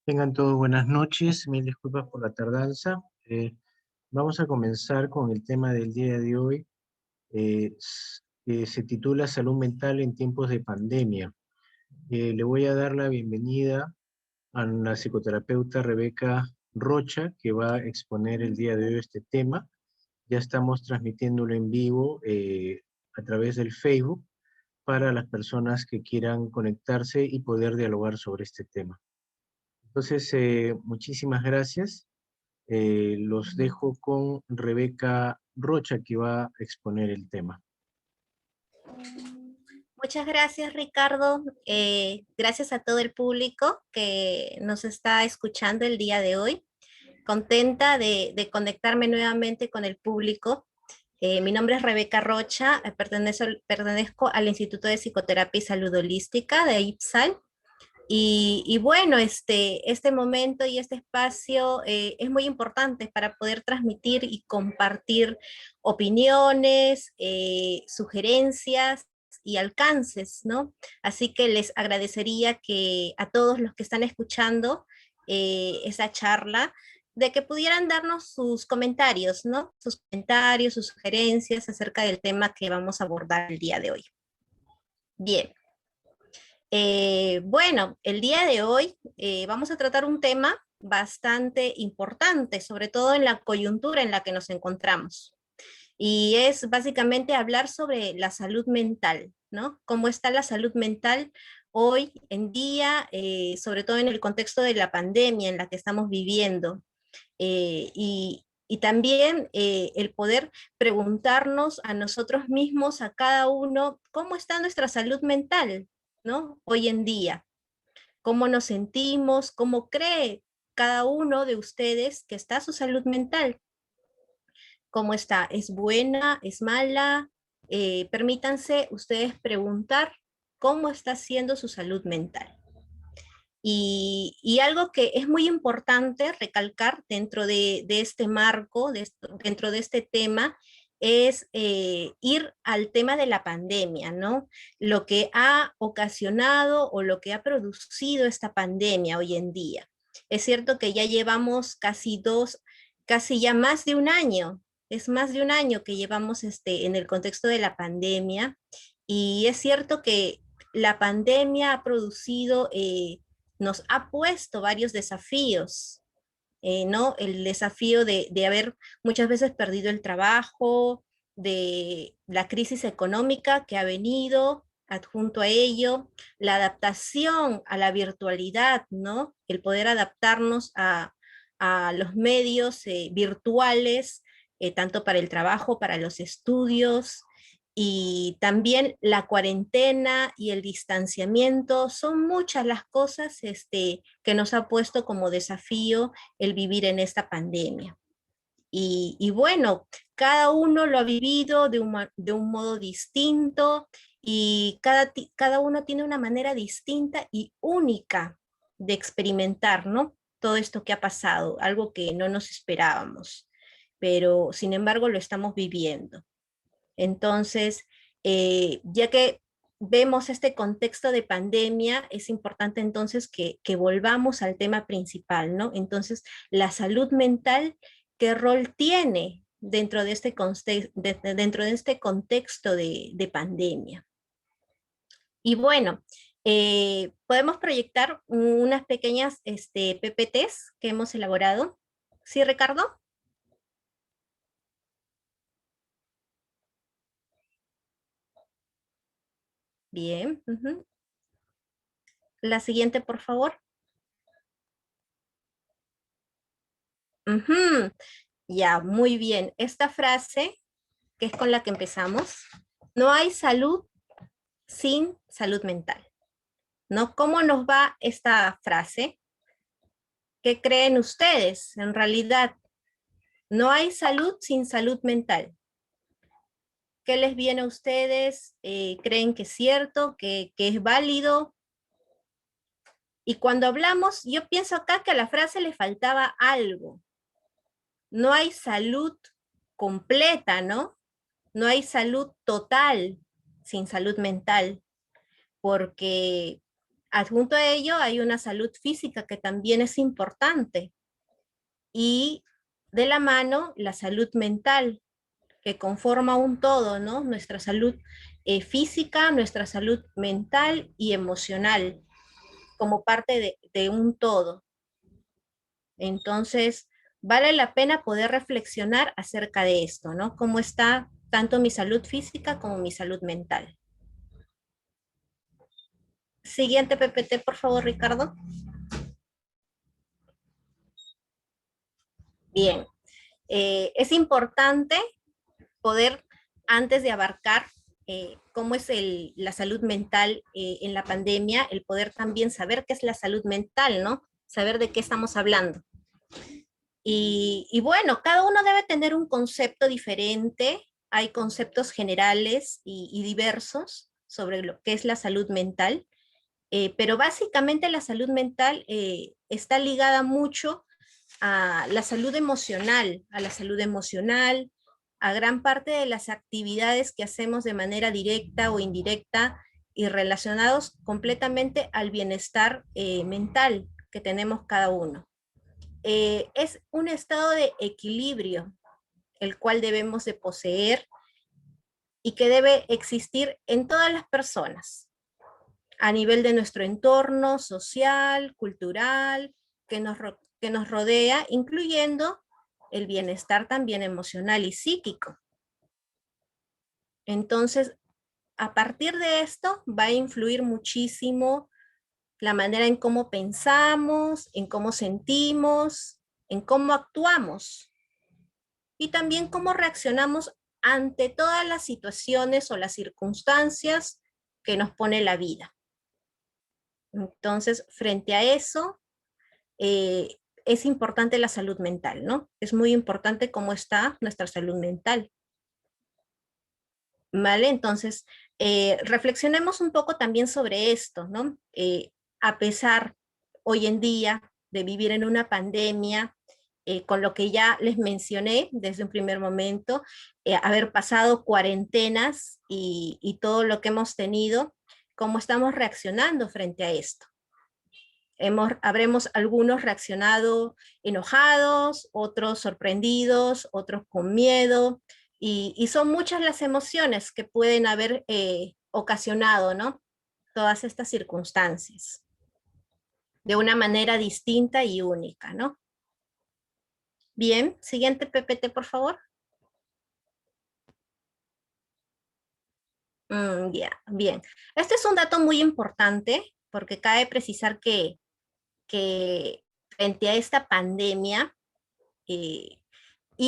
Tengan todos buenas noches, mil disculpas por la tardanza. Vamos a comenzar con el tema del día de hoy, que se titula Salud Mental en tiempos de pandemia. Le voy a dar la bienvenida a la psicoterapeuta Rebeca Rocha, que va a exponer el día de hoy este tema. Ya estamos transmitiéndolo en vivo a través del Facebook para las personas que quieran conectarse y poder dialogar sobre este tema. Entonces, muchísimas gracias. Los dejo con Rebeca Rocha, que va a exponer el tema. Muchas gracias, Ricardo. Gracias a todo el público que nos está escuchando el día de hoy. Contenta de conectarme nuevamente con el público. Mi nombre es Rebeca Rocha, pertenezco al Instituto de Psicoterapia y Salud Holística de IPSAL. Y bueno, este momento y este espacio es muy importante para poder transmitir y compartir opiniones, sugerencias y alcances, ¿no? Así que les agradecería que a todos los que están escuchando esa charla, de que pudieran darnos sus comentarios, ¿no? Sus comentarios, sus sugerencias acerca del tema que vamos a abordar el día de hoy. Bien. Bueno, el día de hoy vamos a tratar un tema bastante importante, sobre todo en la coyuntura en la que nos encontramos. Y es básicamente hablar sobre la salud mental, ¿no? ¿Cómo está la salud mental hoy en día, sobre todo en el contexto de la pandemia en la que estamos viviendo? Y también el poder preguntarnos a nosotros mismos, a cada uno, ¿cómo está nuestra salud mental, ¿no? Hoy en día, ¿cómo nos sentimos? ¿Cómo cree cada uno de ustedes que está su salud mental? ¿Cómo está? ¿Es buena? ¿Es mala? Permítanse ustedes preguntar cómo está siendo su salud mental. Y algo que es muy importante recalcar dentro de este marco, dentro de este tema, es ir al tema de la pandemia, ¿no? Lo que ha ocasionado o lo que ha producido esta pandemia hoy en día. Es cierto que ya llevamos casi ya más de un año, es más de un año que llevamos en el contexto de la pandemia, y es cierto que la pandemia ha producido nos ha puesto varios desafíos, ¿no? El desafío de haber muchas veces perdido el trabajo, de la crisis económica que ha venido adjunto a ello, la adaptación a la virtualidad, ¿no? El poder adaptarnos a los medios virtuales, tanto para el trabajo, para los estudios, y también la cuarentena y el distanciamiento. Son muchas las cosas que nos ha puesto como desafío el vivir en esta pandemia. Y bueno, cada uno lo ha vivido de un modo distinto, y cada uno tiene una manera distinta y única de experimentar, ¿no? Todo esto que ha pasado, algo que no nos esperábamos, pero sin embargo lo estamos viviendo. Entonces, ya que vemos este contexto de pandemia, es importante entonces que volvamos al tema principal, ¿no? Entonces, la salud mental, ¿qué rol tiene dentro de dentro de este contexto de pandemia? Y bueno, podemos proyectar unas pequeñas PPTs que hemos elaborado. ¿Sí, Ricardo? Bien. La siguiente, por favor. Ujú. Ya, muy bien. Esta frase, que es con la que empezamos: no hay salud sin salud mental, ¿no? ¿Cómo nos va esta frase? ¿Qué creen ustedes? En realidad, no hay salud sin salud mental. ¿Qué les viene a ustedes? ¿Creen que es cierto, que es válido? Y cuando hablamos, yo pienso acá que a la frase le faltaba algo. No hay salud completa, ¿no? No hay salud total sin salud mental, porque Adjunto a ello hay una salud física que también es importante, y de la mano la salud mental, que conforma un todo, ¿no? Nuestra salud física, nuestra salud mental y emocional, como parte de un todo. Entonces, vale la pena poder reflexionar acerca de esto, ¿no? Cómo está tanto mi salud física como mi salud mental. Siguiente PPT, por favor, Ricardo. Bien. Es importante poder, antes de abarcar cómo es la salud mental en la pandemia, el poder también saber qué es la salud mental, ¿no? Saber de qué estamos hablando. Y bueno, cada uno debe tener un concepto diferente. Hay conceptos generales y diversos sobre lo que es la salud mental, pero básicamente la salud mental está ligada mucho a la salud emocional, a gran parte de las actividades que hacemos de manera directa o indirecta y relacionados completamente al bienestar mental que tenemos cada uno. Es un estado de equilibrio el cual debemos de poseer y que debe existir en todas las personas, a nivel de nuestro entorno social, cultural, que nos rodea, incluyendo el bienestar también emocional y psíquico. Entonces, a partir de esto va a influir muchísimo la manera en cómo pensamos, en cómo sentimos, en cómo actuamos y también cómo reaccionamos ante todas las situaciones o las circunstancias que nos pone la vida. Entonces, frente a eso, es importante la salud mental, ¿no? Es muy importante cómo está nuestra salud mental. ¿Vale? Entonces, reflexionemos un poco también sobre esto, ¿no? A pesar hoy en día de vivir en una pandemia, con lo que ya les mencioné desde un primer momento, haber pasado cuarentenas y todo lo que hemos tenido, cómo estamos reaccionando frente a esto. Habremos algunos reaccionado enojados, otros sorprendidos, otros con miedo, y son muchas las emociones que pueden haber ocasionado, ¿no? Todas estas circunstancias, de una manera distinta y única, ¿no? Bien, siguiente PPT, por favor. Ya, bien. Este es un dato muy importante porque cabe precisar que frente a esta pandemia, y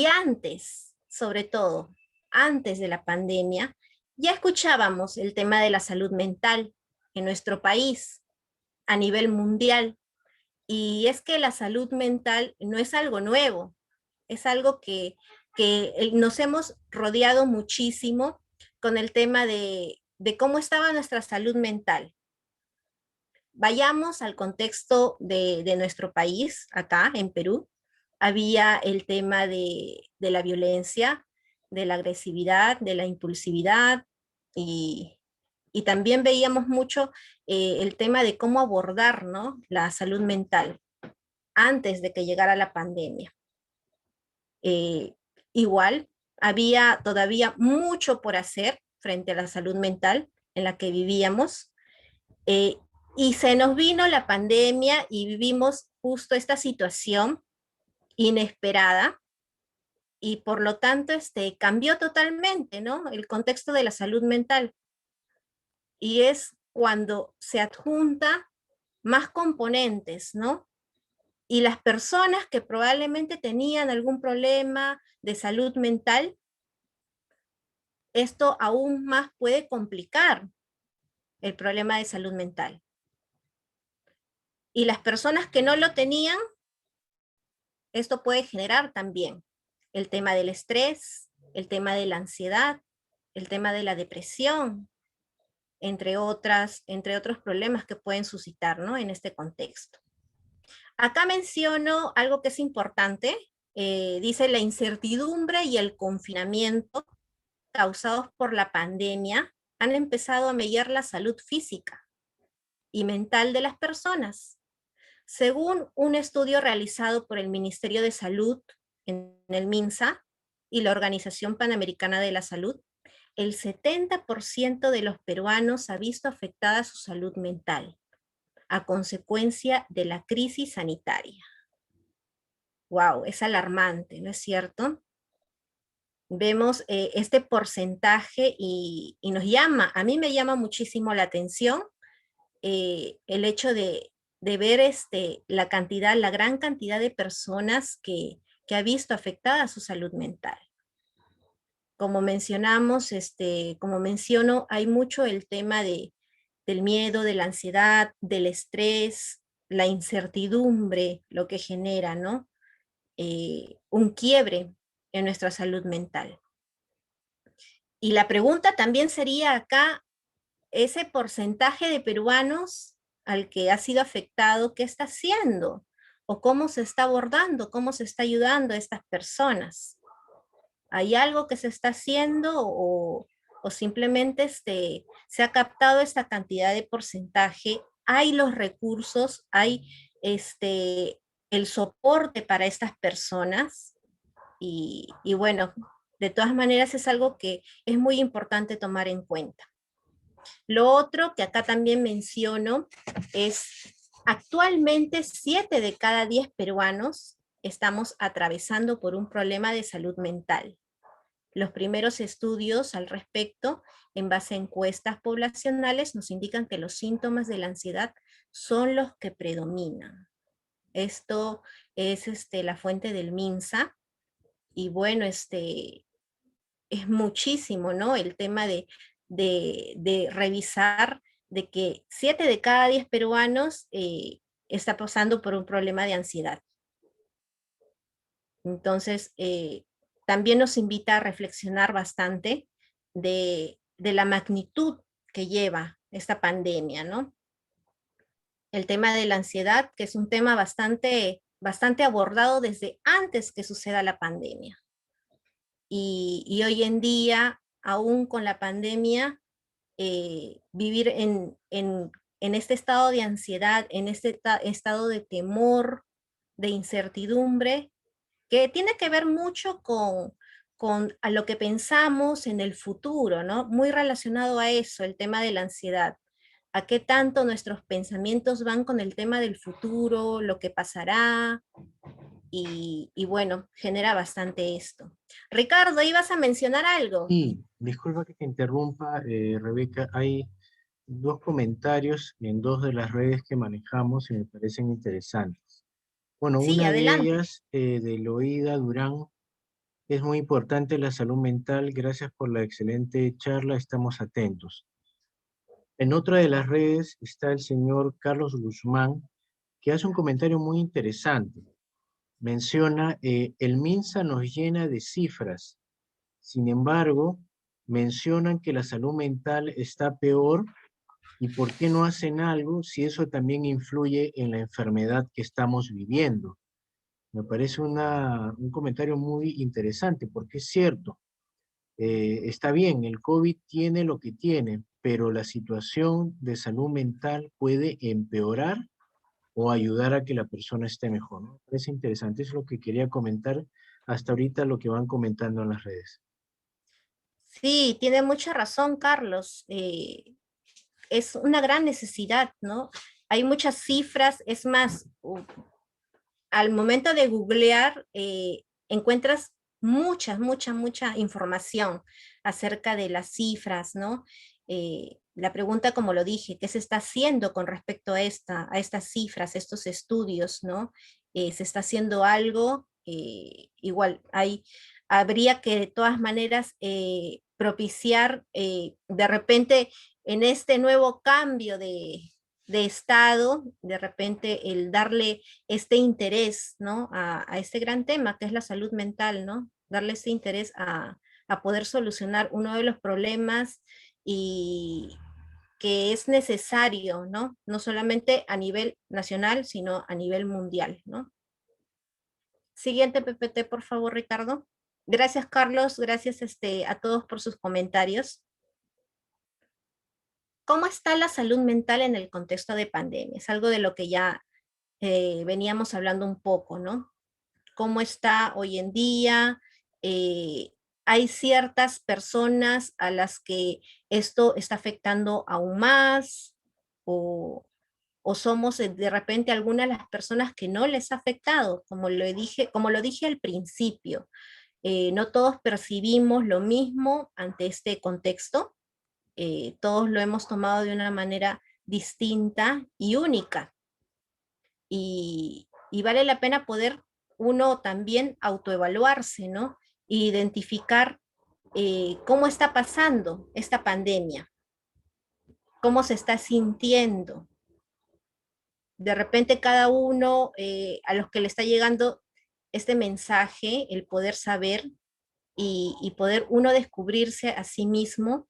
antes, sobre todo, antes de la pandemia, ya escuchábamos el tema de la salud mental en nuestro país, a nivel mundial. Y es que la salud mental no es algo nuevo, es algo que nos hemos rodeado muchísimo con el tema de cómo estaba nuestra salud mental. Vayamos al contexto de nuestro país, acá en Perú. Había el tema de la violencia, de la agresividad, de la impulsividad, y también veíamos mucho el tema de cómo abordar, ¿no?, la salud mental antes de que llegara la pandemia. Igual, había todavía mucho por hacer frente a la salud mental en la que vivíamos, eh, y se nos vino la pandemia y vivimos justo esta situación inesperada, y por lo tanto cambió totalmente, ¿no?, el contexto de la salud mental. Y es cuando se adjunta más componentes, ¿no? Y las personas que probablemente tenían algún problema de salud mental, esto aún más puede complicar el problema de salud mental. Y las personas que no lo tenían, esto puede generar también el tema del estrés, el tema de la ansiedad, el tema de la depresión, entre otros problemas que pueden suscitar, ¿no?, en este contexto. Acá menciono algo que es importante. Dice: la incertidumbre y el confinamiento causados por la pandemia han empezado a mellar la salud física. y mental de las personas. Según un estudio realizado por el Ministerio de Salud en el MINSA y la Organización Panamericana de la Salud, el 70% de los peruanos ha visto afectada su salud mental a consecuencia de la crisis sanitaria. Wow, es alarmante, ¿no es cierto? Vemos este porcentaje y nos llama, a mí me llama muchísimo la atención el hecho de ver la cantidad, la gran cantidad de personas que ha visto afectada su salud mental. Como mencionamos, como menciono, hay mucho el tema del miedo, de la ansiedad, del estrés, la incertidumbre, lo que genera, ¿no? Un quiebre en nuestra salud mental. Y la pregunta también sería acá, ese porcentaje de peruanos al que ha sido afectado, ¿qué está haciendo? ¿O cómo se está abordando? ¿Cómo se está ayudando a estas personas? ¿Hay algo que se está haciendo o simplemente se ha captado esta cantidad de porcentaje? ¿Hay los recursos? ¿Hay el soporte para estas personas? Y bueno, de todas maneras es algo que es muy importante tomar en cuenta. Lo otro que acá también menciono es, actualmente 7 de cada 10 peruanos estamos atravesando por un problema de salud mental. Los primeros estudios al respecto, en base a encuestas poblacionales, nos indican que los síntomas de la ansiedad son los que predominan. Esto es la fuente del MINSA, y bueno, es muchísimo, ¿no? El tema de revisar de que 7 de cada 10 peruanos está pasando por un problema de ansiedad. Entonces, también nos invita a reflexionar bastante de la magnitud que lleva esta pandemia, ¿no? El tema de la ansiedad, que es un tema bastante abordado desde antes que suceda la pandemia. Y hoy en día, aún con la pandemia, vivir en este estado de ansiedad, en este estado de temor, de incertidumbre, que tiene que ver mucho con a lo que pensamos en el futuro, ¿no? Muy relacionado a eso, el tema de la ansiedad. A qué tanto nuestros pensamientos van con el tema del futuro, lo que pasará, y bueno, genera bastante esto. Ricardo, ¿ibas a mencionar algo? Sí, disculpa que te interrumpa, Rebeca. Hay dos comentarios en dos de las redes que manejamos y me parecen interesantes. Bueno, Sí, una de adelante. ellas, de Loida Durán: es muy importante la salud mental. Gracias por la excelente charla, estamos atentos. En otra de las redes está el señor Carlos Guzmán, que hace un comentario muy interesante. Menciona, el MINSA nos llena de cifras. Sin embargo, mencionan que la salud mental está peor, y por qué no hacen algo si eso también influye en la enfermedad que estamos viviendo. Me parece un comentario muy interesante, porque es cierto. Está bien, el COVID tiene lo que tiene, pero la situación de salud mental puede empeorar o ayudar a que la persona esté mejor, ¿no? Me parece interesante, eso es lo que quería comentar hasta ahorita, lo que van comentando en las redes. Sí, tiene mucha razón, Carlos. Es una gran necesidad, ¿no? Hay muchas cifras, es más, al momento de googlear, encuentras mucha información acerca de las cifras, ¿no? La pregunta, como lo dije, ¿qué se está haciendo con respecto a estas cifras, estos estudios, ¿no? ¿Se está haciendo algo? Igual, habría que de todas maneras propiciar de repente en este nuevo cambio de estado, de repente el darle este interés, ¿no? A este gran tema que es la salud mental, ¿no? Darle este interés a poder solucionar uno de los problemas y que es necesario, ¿no? No solamente a nivel nacional, sino a nivel mundial, ¿no? Siguiente PPT, por favor, Ricardo. Gracias, Carlos. Gracias a todos por sus comentarios. ¿cómo está la salud mental en el contexto de pandemia? Es algo de lo que ya veníamos hablando un poco, ¿no? ¿Cómo está hoy en día? Eh, Hay ciertas personas a las que esto está afectando aún más, o, o somos de repente algunas de las personas que no les ha afectado, como lo dije al principio. No todos percibimos lo mismo ante este contexto, todos lo hemos tomado de una manera distinta y única. Y vale la pena poder uno también autoevaluarse, ¿no? E identificar cómo está pasando esta pandemia, cómo se está sintiendo. De repente cada uno a los que le está llegando este mensaje, el poder saber y poder uno descubrirse a sí mismo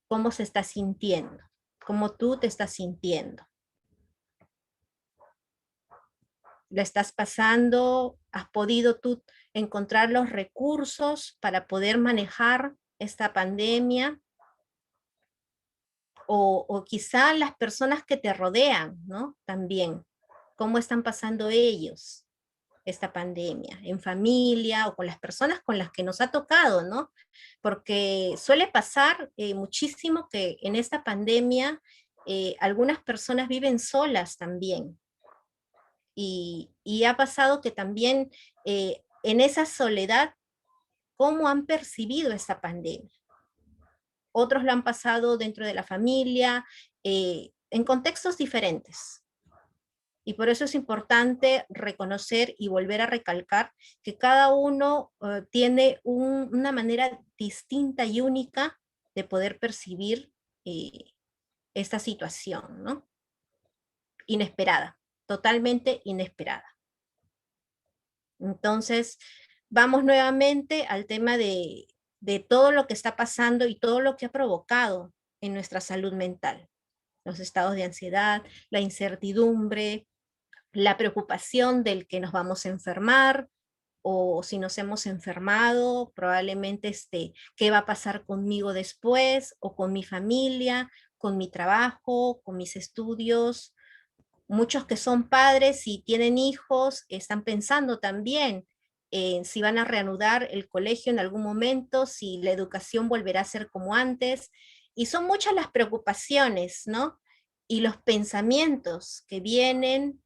cómo se está sintiendo, cómo tú te estás sintiendo. ¿La estás pasando? ¿Has podido tú encontrar los recursos para poder manejar esta pandemia? O quizá las personas que te rodean, ¿no? También, ¿cómo están pasando ellos esta pandemia? En familia o con las personas con las que nos ha tocado, ¿no? Porque suele pasar muchísimo que en esta pandemia algunas personas viven solas también. Y ha pasado que también en esa soledad, ¿cómo han percibido esta pandemia? Otros lo han pasado dentro de la familia, en contextos diferentes. Y por eso es importante reconocer y volver a recalcar que cada uno tiene una manera distinta y única de poder percibir esta situación, ¿no? Inesperada, totalmente inesperada. Entonces, vamos nuevamente al tema de todo lo que está pasando y todo lo que ha provocado en nuestra salud mental. Los estados de ansiedad, la incertidumbre, la preocupación del que nos vamos a enfermar o si nos hemos enfermado, probablemente qué va a pasar conmigo después o con mi familia, con mi trabajo, con mis estudios. Muchos que son padres y tienen hijos están pensando también en si van a reanudar el colegio en algún momento, si la educación volverá a ser como antes. Y son muchas las preocupaciones, ¿no? Y los pensamientos que vienen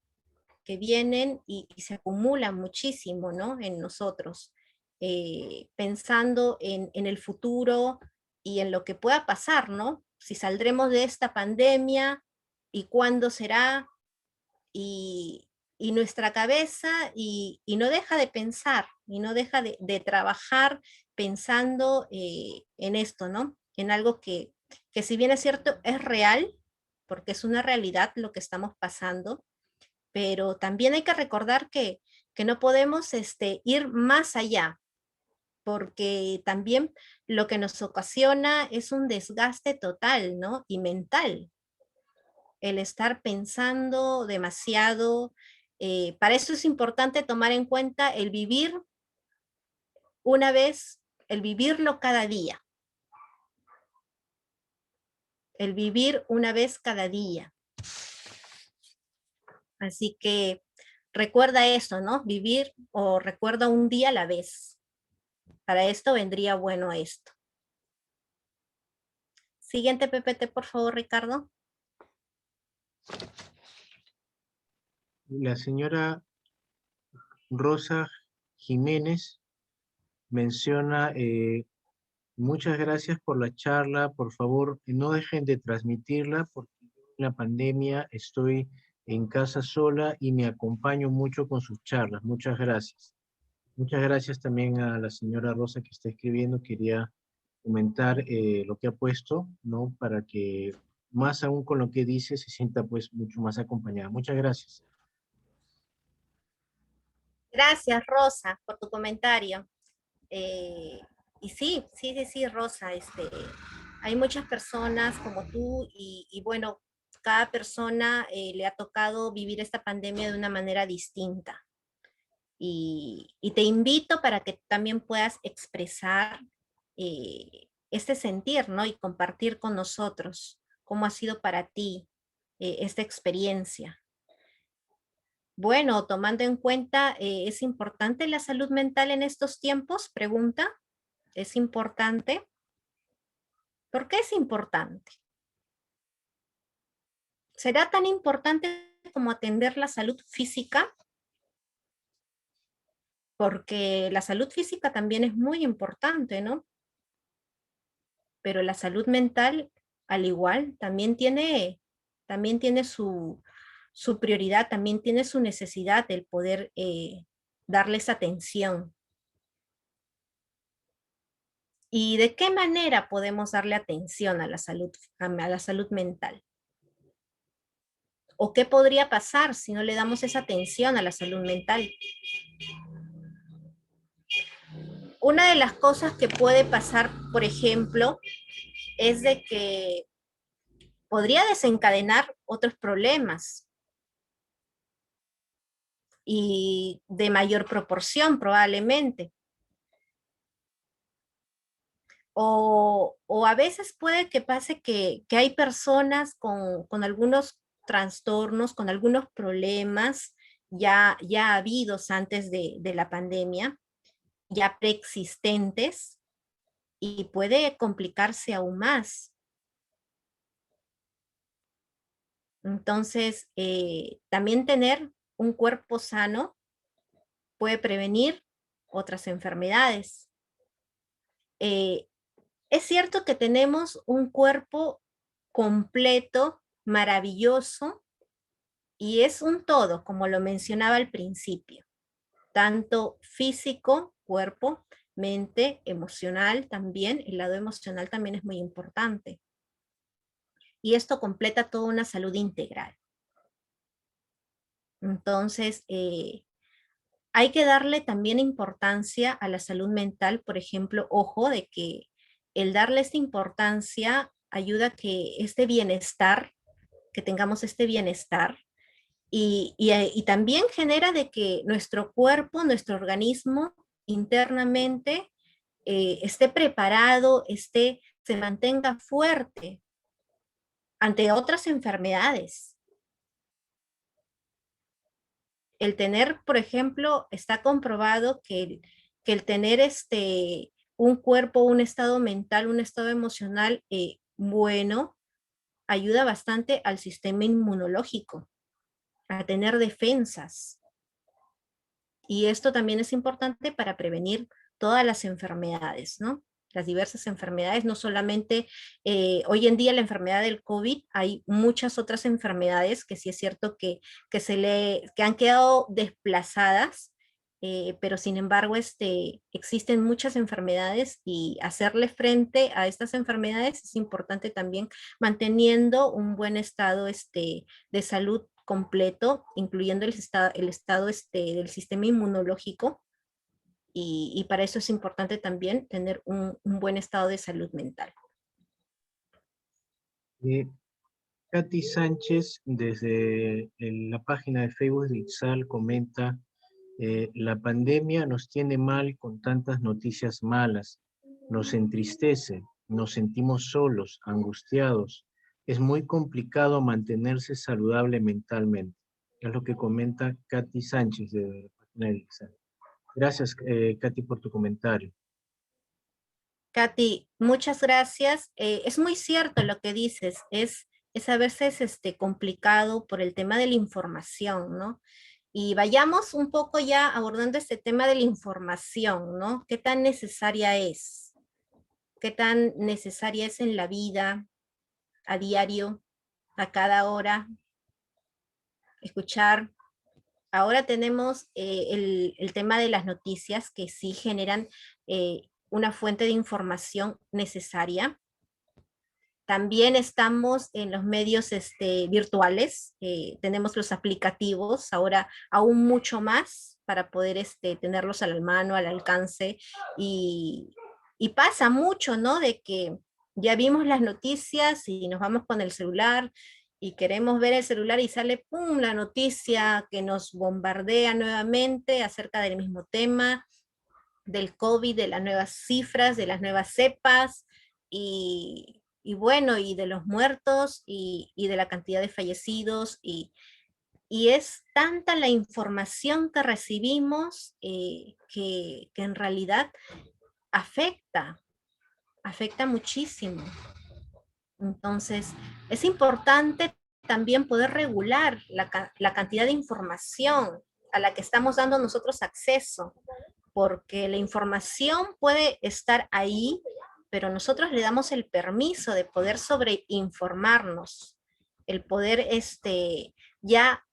y se acumulan muchísimo, ¿no? En nosotros, pensando en el futuro y en lo que pueda pasar, ¿no? Si saldremos de esta pandemia y cuándo será, y nuestra cabeza y no deja de pensar, y no deja de trabajar pensando en esto, ¿no? En algo que si bien es cierto, es real, porque es una realidad lo que estamos pasando, pero también hay que recordar que no podemos ir más allá, porque también lo que nos ocasiona es un desgaste total, ¿no? Y mental, el estar pensando demasiado. Para eso es importante tomar en cuenta el vivir una vez, el vivirlo cada día, el vivir una vez cada día. Así que recuerda eso, ¿no? Vivir o recuerda un día a la vez. Para esto vendría bueno esto. Siguiente PPT, por favor, Ricardo. La señora Rosa Jiménez menciona, muchas gracias por la charla, por favor, no dejen de transmitirla porque en la pandemia estoy en casa sola y me acompaño mucho con sus charlas. Muchas gracias. Muchas gracias también a la señora Rosa que está escribiendo. Quería comentar lo que ha puesto, ¿no? Para que más aún con lo que dice se sienta pues mucho más acompañada. Muchas gracias. Gracias, Rosa, por tu comentario. Eh, y sí, sí, sí, sí, Rosa, hay muchas personas como tú y bueno, cada persona le ha tocado vivir esta pandemia de una manera distinta. Y te invito para que también puedas expresar este sentir, ¿no? Y compartir con nosotros ¿Cómo ha sido para ti esta experiencia? Bueno, tomando en cuenta, ¿es importante la salud mental en estos tiempos? Pregunta. ¿Es importante? ¿Por qué es importante? ¿Será tan importante como atender la salud física? Porque la salud física también es muy importante, ¿no? Pero la salud mental, al igual, también tiene su prioridad, también tiene su necesidad del poder darles atención. ¿Y de qué manera podemos darle atención a la salud mental? ¿O qué podría pasar si no le damos esa atención a la salud mental? Una de las cosas que puede pasar, por ejemplo, es de que podría desencadenar otros problemas y de mayor proporción probablemente. O a veces puede que pase que hay personas con algunos trastornos, con algunos problemas ya habidos antes de la pandemia, ya preexistentes, y puede complicarse aún más. Entonces, también tener un cuerpo sano puede prevenir otras enfermedades. Eh, es cierto que tenemos un cuerpo completo, maravilloso, y es un todo, como lo mencionaba al principio, tanto físico, cuerpo, mente, emocional también. El lado emocional también es muy importante. Y esto completa toda una salud integral. Entonces, hay que darle también importancia a la salud mental, por ejemplo, ojo de que el darle esta importancia ayuda a que este bienestar, que tengamos este bienestar, y también genera de que nuestro cuerpo, nuestro organismo internamente esté preparado, se mantenga fuerte ante otras enfermedades. El tener, por ejemplo, está comprobado que el tener un cuerpo, un estado mental, un estado emocional bueno, ayuda bastante al sistema inmunológico, a tener defensas. Y esto también es importante para prevenir todas las enfermedades, ¿no? Las diversas enfermedades, no solamente hoy en día la enfermedad del COVID, hay muchas otras enfermedades que sí es cierto que han quedado desplazadas, pero sin embargo existen muchas enfermedades y hacerle frente a estas enfermedades es importante también manteniendo un buen estado de salud completo, incluyendo el estado del sistema inmunológico, y para eso es importante también tener un buen estado de salud mental. Eh, Katy Sánchez, desde la página de Facebook de ITSAL, comenta, la pandemia nos tiene mal con tantas noticias malas, nos entristece, nos sentimos solos, angustiados. Es muy complicado mantenerse saludable mentalmente. Es lo que comenta Katy Sánchez de la página de ITSAL. Gracias, Katy, por tu comentario. Katy, muchas gracias. Es muy cierto lo que dices, es a veces complicado por el tema de la información, ¿no? Y vayamos un poco ya abordando este tema de la información, ¿no? ¿Qué tan necesaria es? ¿Qué tan necesaria es en la vida, a diario, a cada hora? Escuchar. Ahora tenemos el tema de las noticias que sí generan una fuente de información necesaria. También estamos en los medios virtuales, tenemos los aplicativos, ahora aún mucho más para poder tenerlos a la mano, al alcance, y pasa mucho, ¿no? De que ya vimos las noticias y nos vamos con el celular y queremos ver el celular y sale, ¡pum!, la noticia que nos bombardea nuevamente acerca del mismo tema, del COVID, de las nuevas cifras, de las nuevas cepas, y bueno, y de los muertos y de la cantidad de fallecidos y es tanta la información que recibimos que en realidad afecta, afecta muchísimo. Entonces, es importante también poder regular la cantidad de información a la que estamos dando nosotros acceso, porque la información puede estar ahí, pero nosotros le damos el permiso de poder sobreinformarnos, el poder ya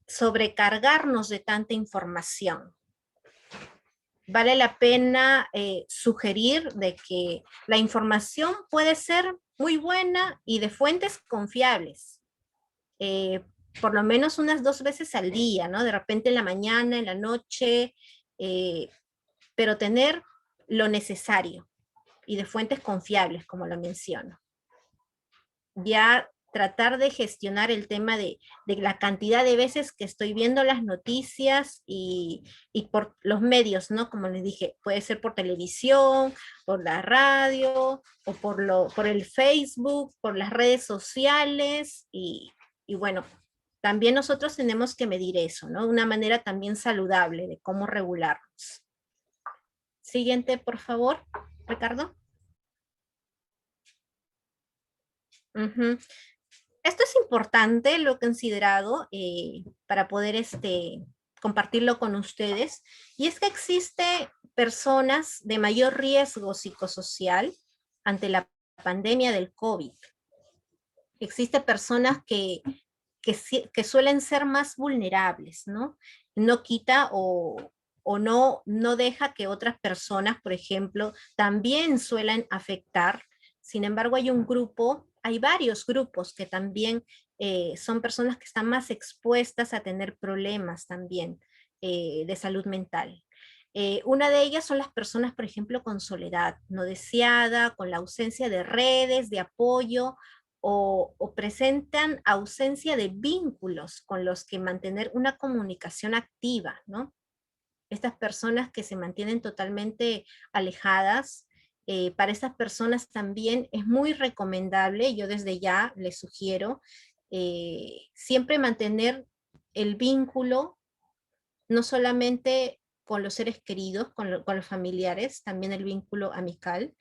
sobrecargarnos de tanta información. Vale la pena sugerir de que la información puede ser muy buena y de fuentes confiables, eh, por lo menos unas 2 veces al día, ¿no? De repente en la mañana, en la noche, eh, pero tener lo necesario y de fuentes confiables, como lo menciono. Ya tratar de gestionar el tema de la cantidad de veces que estoy viendo las noticias y por los medios, ¿no? Como les dije, puede ser por televisión, por la radio, o por el Facebook, por las redes sociales, y bueno, también nosotros tenemos que medir eso, ¿no? Una manera también saludable de cómo regularnos. Siguiente, por favor, Ricardo. Uh-huh. Esto es importante, lo he considerado para poder compartirlo con ustedes, y es que existe personas de mayor riesgo psicosocial ante la pandemia del COVID. Existen personas que suelen ser más vulnerables, ¿no? No quita o no deja que otras personas, por ejemplo, también suelen afectar. Sin embargo, hay varios grupos que también son personas que están más expuestas a tener problemas también de salud mental. Una de ellas son las personas, por ejemplo, con soledad no deseada, con la ausencia de redes de apoyo o presentan ausencia de vínculos con los que mantener una comunicación activa, ¿no? Estas personas que se mantienen totalmente alejadas, para estas personas también es muy recomendable, yo desde ya les sugiero, siempre mantener el vínculo, no solamente con los seres queridos, con los familiares, también el vínculo amical,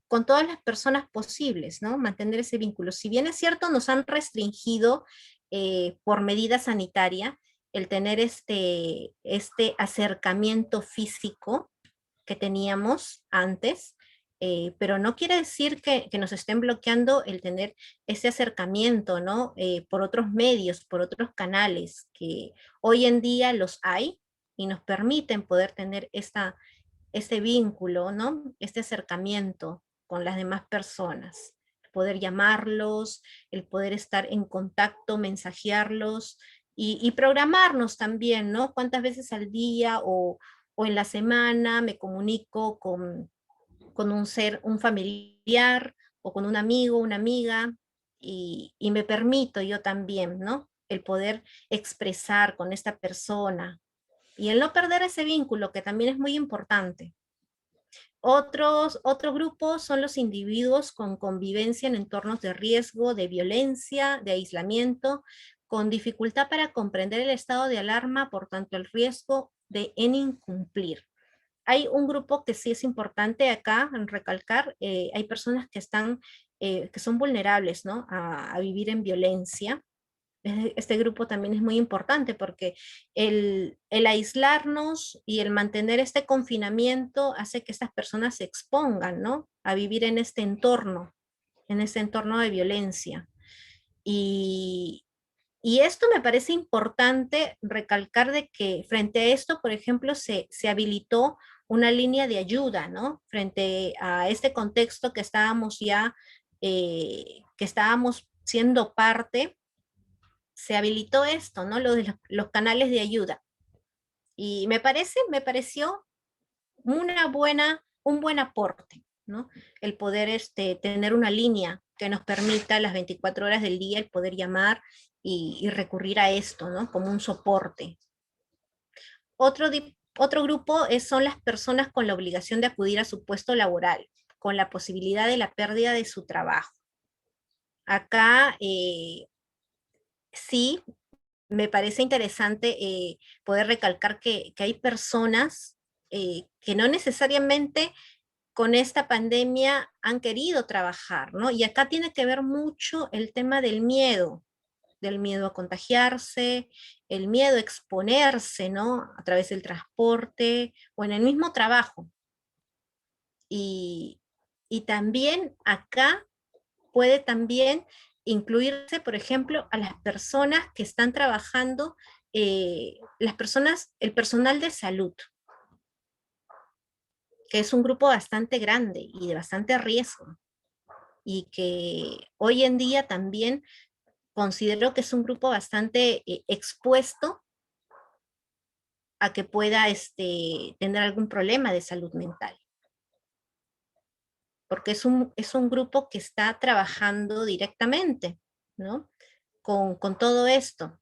con todas las personas posibles, ¿no? Mantener ese vínculo. Si bien es cierto, nos han restringido por medida sanitaria el tener este acercamiento físico que teníamos antes, pero no quiere decir que nos estén bloqueando el tener ese acercamiento, ¿no? Por otros medios, por otros canales, que hoy en día los hay y nos permiten poder tener ese vínculo, ¿no? Este acercamiento con las demás personas, poder llamarlos, el poder estar en contacto, mensajearlos y programarnos también, ¿no? Cuántas veces al día o en la semana me comunico con un familiar o con un amigo, una amiga, y me permito yo también, ¿no? El poder expresar con esta persona y el no perder ese vínculo, que también es muy importante. Otro grupo son los individuos con convivencia en entornos de riesgo, de violencia, de aislamiento, con dificultad para comprender el estado de alarma, por tanto el riesgo en incumplir. Hay un grupo que sí es importante acá en recalcar, hay personas que son vulnerables, ¿no? A vivir en violencia. Este grupo también es muy importante porque el aislarnos y el mantener este confinamiento hace que estas personas se expongan, ¿no? A vivir en este entorno de violencia. Y, y esto me parece importante recalcar de que frente a esto, por ejemplo, se habilitó una línea de ayuda, ¿no? Frente a este contexto que estábamos siendo parte, se habilitó esto, ¿no? Los canales de ayuda. Y me pareció un buen aporte, ¿no? El poder tener una línea que nos permita las 24 horas del día el poder llamar y recurrir a esto, ¿no? Como un soporte. Otro grupo son las personas con la obligación de acudir a su puesto laboral, con la posibilidad de la pérdida de su trabajo. Acá sí me parece interesante poder recalcar que hay personas que no necesariamente con esta pandemia han querido trabajar, ¿no? Y acá tiene que ver mucho el tema del miedo a contagiarse, el miedo a exponerse, ¿no? A través del transporte o en el mismo trabajo. Y, y también acá puede también incluirse, por ejemplo, a las personas que están trabajando, el personal de salud, que es un grupo bastante grande y de bastante riesgo, y que hoy en día también considero que es un grupo bastante expuesto a que pueda tener algún problema de salud mental, porque es un grupo que está trabajando directamente, ¿no? Con todo esto,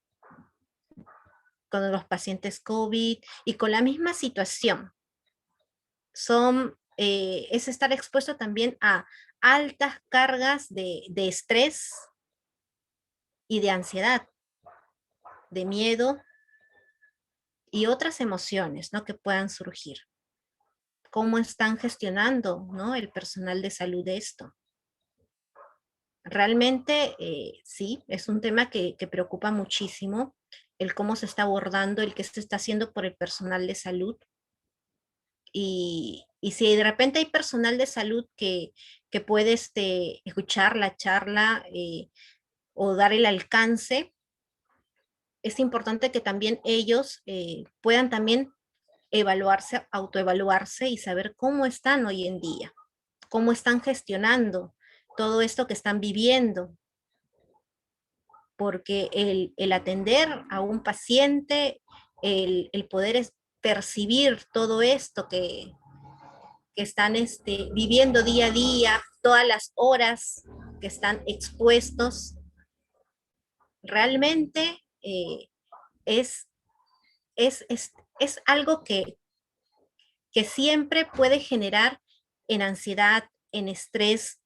con los pacientes COVID y con la misma situación. Es estar expuesto también a altas cargas de estrés y de ansiedad, de miedo y otras emociones, ¿no? Que puedan surgir. ¿Cómo están gestionando, ¿no? El personal de salud de esto? Realmente, sí, es un tema que preocupa muchísimo, el cómo se está abordando, el que se está haciendo por el personal de salud. Y si de repente hay personal de salud que puede escuchar la charla o dar el alcance, es importante que también ellos puedan también evaluarse, autoevaluarse y saber cómo están hoy en día, cómo están gestionando todo esto que están viviendo, porque el atender a un paciente, el poder percibir todo esto que están viviendo día a día, todas las horas que están expuestos, realmente es, es algo que siempre puede generar en ansiedad, en estrés,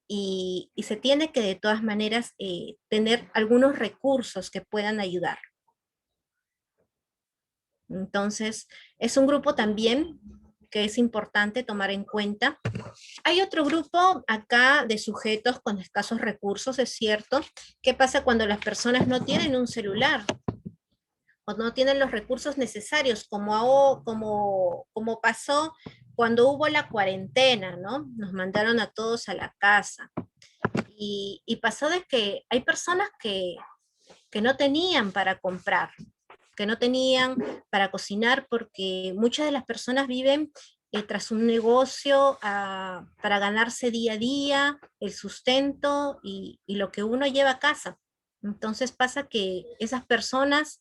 y se tiene que de todas maneras tener algunos recursos que puedan ayudar. Entonces, es un grupo también que es importante tomar en cuenta. Hay otro grupo acá de sujetos con escasos recursos, es cierto. ¿Qué pasa cuando las personas no tienen un celular o no tienen los recursos necesarios, como pasó cuando hubo la cuarentena, ¿no? Nos mandaron a todos a la casa. Y pasó de que hay personas que no tenían para comprar, que no tenían para cocinar, porque muchas de las personas viven tras un negocio para ganarse día a día el sustento y lo que uno lleva a casa. Entonces pasa que esas personas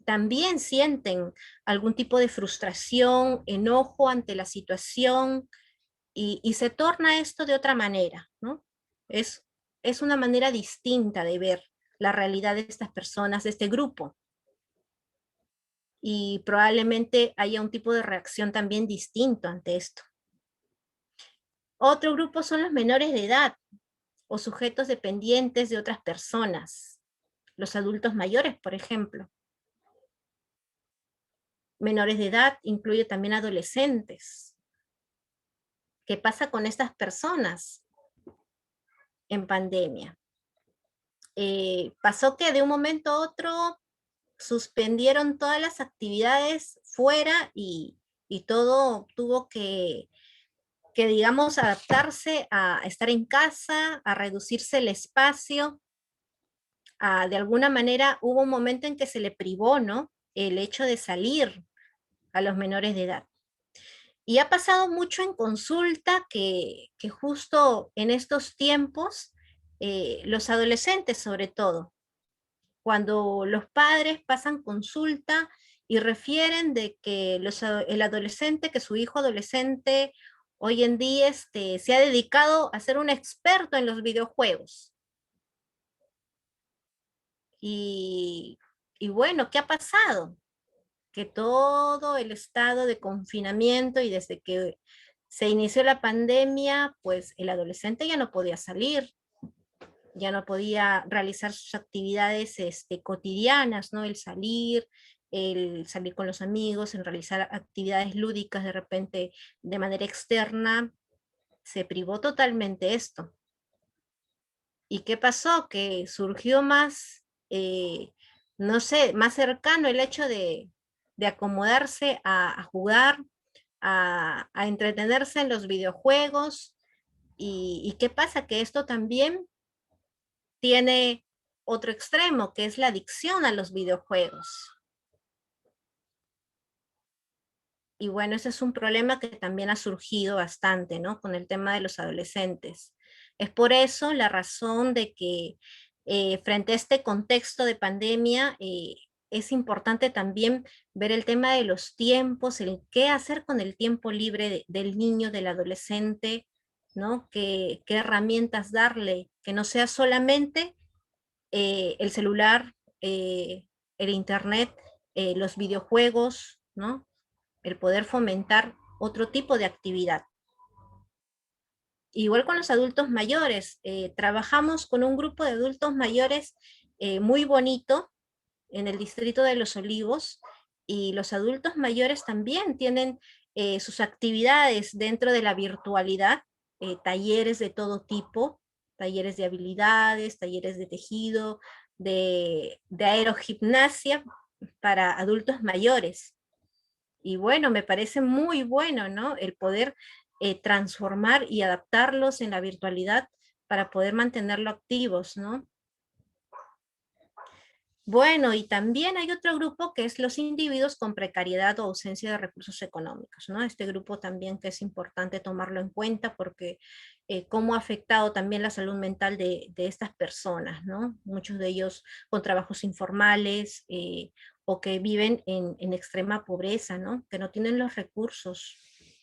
también sienten algún tipo de frustración, enojo ante la situación y se torna esto de otra manera, ¿no? Es, es una manera distinta de ver la realidad de estas personas, de este grupo, y probablemente haya un tipo de reacción también distinto ante esto. Otro grupo son los menores de edad o sujetos dependientes de otras personas, los adultos mayores, por ejemplo. Menores de edad incluye también adolescentes. ¿Qué pasa con estas personas en pandemia? Pasó que de un momento a otro suspendieron todas las actividades fuera y todo tuvo que, digamos, adaptarse a estar en casa, a reducirse el espacio. De alguna manera hubo un momento en que se le privó, ¿no? El hecho de salir a los menores de edad. Y ha pasado mucho en consulta que justo en estos tiempos, los adolescentes sobre todo, cuando los padres pasan consulta y refieren de que el adolescente, que su hijo adolescente hoy en día se ha dedicado a ser un experto en los videojuegos. Y, y bueno, ¿qué ha pasado? Que todo el estado de confinamiento y desde que Se inició la pandemia, pues el adolescente ya no podía salir, ya no podía realizar sus actividades cotidianas, ¿no? El salir con los amigos, en realizar actividades lúdicas de repente de manera externa, se privó totalmente esto. ¿Y qué pasó? Que surgió más, no sé, más cercano el hecho de acomodarse a jugar, a entretenerse en los videojuegos. ¿Y qué pasa? Que esto también tiene otro extremo, que es la adicción a los videojuegos. Y bueno, ese es un problema que también ha surgido bastante, ¿no? Con el tema de los adolescentes. Es por eso la razón de que frente a este contexto de pandemia, es importante también ver el tema de los tiempos, el qué hacer con el tiempo libre del niño, del adolescente, ¿no? Qué herramientas darle, que no sea solamente el celular, el internet, los videojuegos, ¿no? El poder fomentar otro tipo de actividad. Igual con los adultos mayores, trabajamos con un grupo de adultos mayores muy bonito en el distrito de Los Olivos, y los adultos mayores también tienen sus actividades dentro de la virtualidad, talleres de todo tipo, talleres de habilidades, talleres de tejido, de aerogimnasia para adultos mayores. Y bueno, me parece muy bueno, ¿no? El poder transformar y adaptarlos en la virtualidad para poder mantenerlo activos, ¿no? Bueno, y también hay otro grupo que es los individuos con precariedad o ausencia de recursos económicos, ¿no? Este grupo también que es importante tomarlo en cuenta porque cómo ha afectado también la salud mental de estas personas, ¿no? Muchos de ellos con trabajos informales o que viven en extrema pobreza, ¿no? Que no tienen los recursos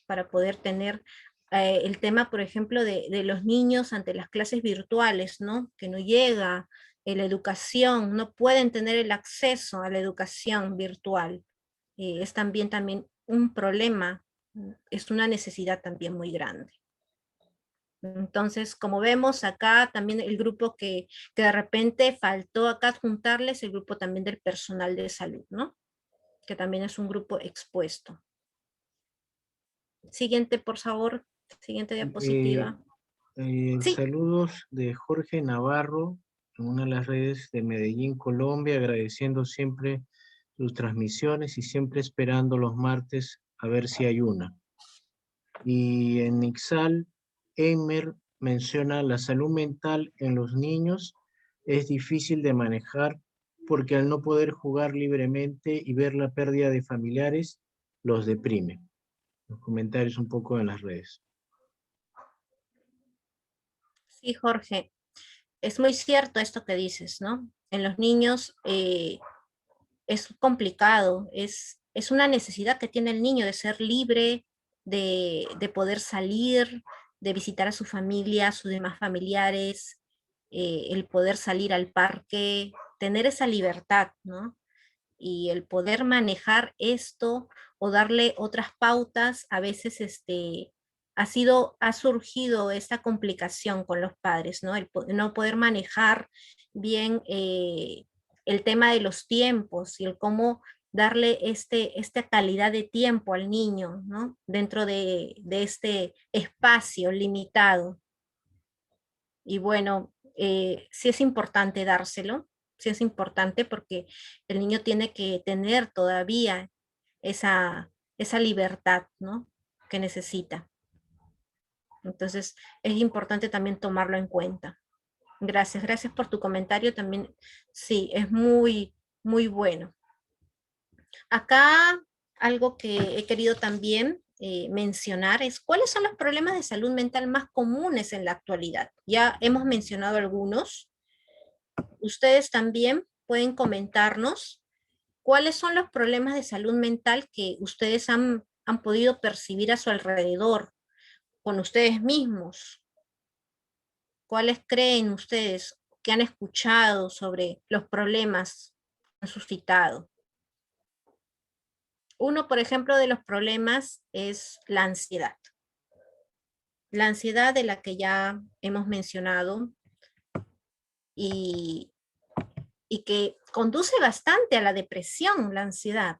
para poder tener el tema, por ejemplo, de los niños ante las clases virtuales, ¿no? Que no llega la educación, no pueden tener el acceso a la educación virtual. Es también un problema, es una necesidad también muy grande. Entonces, como vemos acá, también el grupo que de repente faltó acá juntarles, el grupo también del personal de salud, ¿no? Que también es un grupo expuesto. Siguiente, por favor, siguiente Eh, diapositiva. Sí, Saludos de Jorge Navarro en una de las redes de Medellín, Colombia, agradeciendo siempre sus transmisiones y siempre esperando los martes a ver si hay una. Y en Ixal, Eimer menciona la salud mental en los niños es difícil de manejar porque al no poder jugar libremente y ver la pérdida de familiares, los deprime. Los comentarios un poco en las redes. sí, Jorge. Es muy cierto esto que dices, ¿no? En los niños es complicado, es una necesidad que tiene el niño de ser libre, de poder salir, de visitar a su familia, a sus demás familiares, el poder salir al parque, tener esa libertad, ¿no? Y el poder manejar esto o darle otras pautas, a veces ha surgido esta complicación con los padres, ¿no? No poder manejar bien el tema de los tiempos y el cómo darle esta calidad de tiempo al niño, ¿no? Dentro de este espacio limitado. Y bueno, sí es importante dárselo, sí es importante porque el niño tiene que tener todavía esa libertad, ¿no? Que necesita. Entonces, es importante también tomarlo en cuenta. Gracias, gracias por tu comentario también. Sí, es muy, muy bueno. Acá algo que he querido también mencionar es cuáles son los problemas de salud mental más comunes en la actualidad. Ya hemos mencionado algunos. Ustedes también pueden comentarnos cuáles son los problemas de salud mental que ustedes han podido percibir a su alrededor, con ustedes mismos. ¿Cuáles creen ustedes que han escuchado sobre los problemas que han suscitado? Uno, por ejemplo, de los problemas es la ansiedad. La ansiedad de la que ya hemos mencionado y, y que conduce bastante a la depresión, la ansiedad.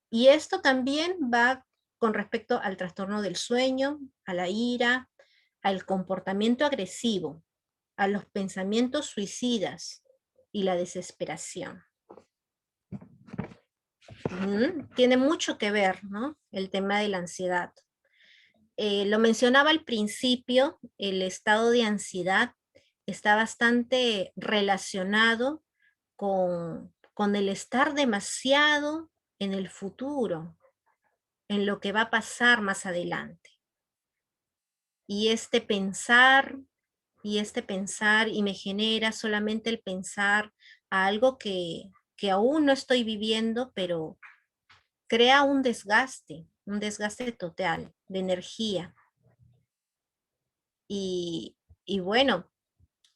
Y esto también va con respecto al trastorno del sueño, a la ira, al comportamiento agresivo, a los pensamientos suicidas y la desesperación. Tiene mucho que ver, ¿no? El tema de la ansiedad. Lo mencionaba al principio, el estado de ansiedad está bastante relacionado con el estar demasiado en el futuro, en lo que va a pasar más adelante. Y este pensar, y me genera solamente el pensar a algo que aún no estoy viviendo, pero crea un desgaste total de energía. Y bueno,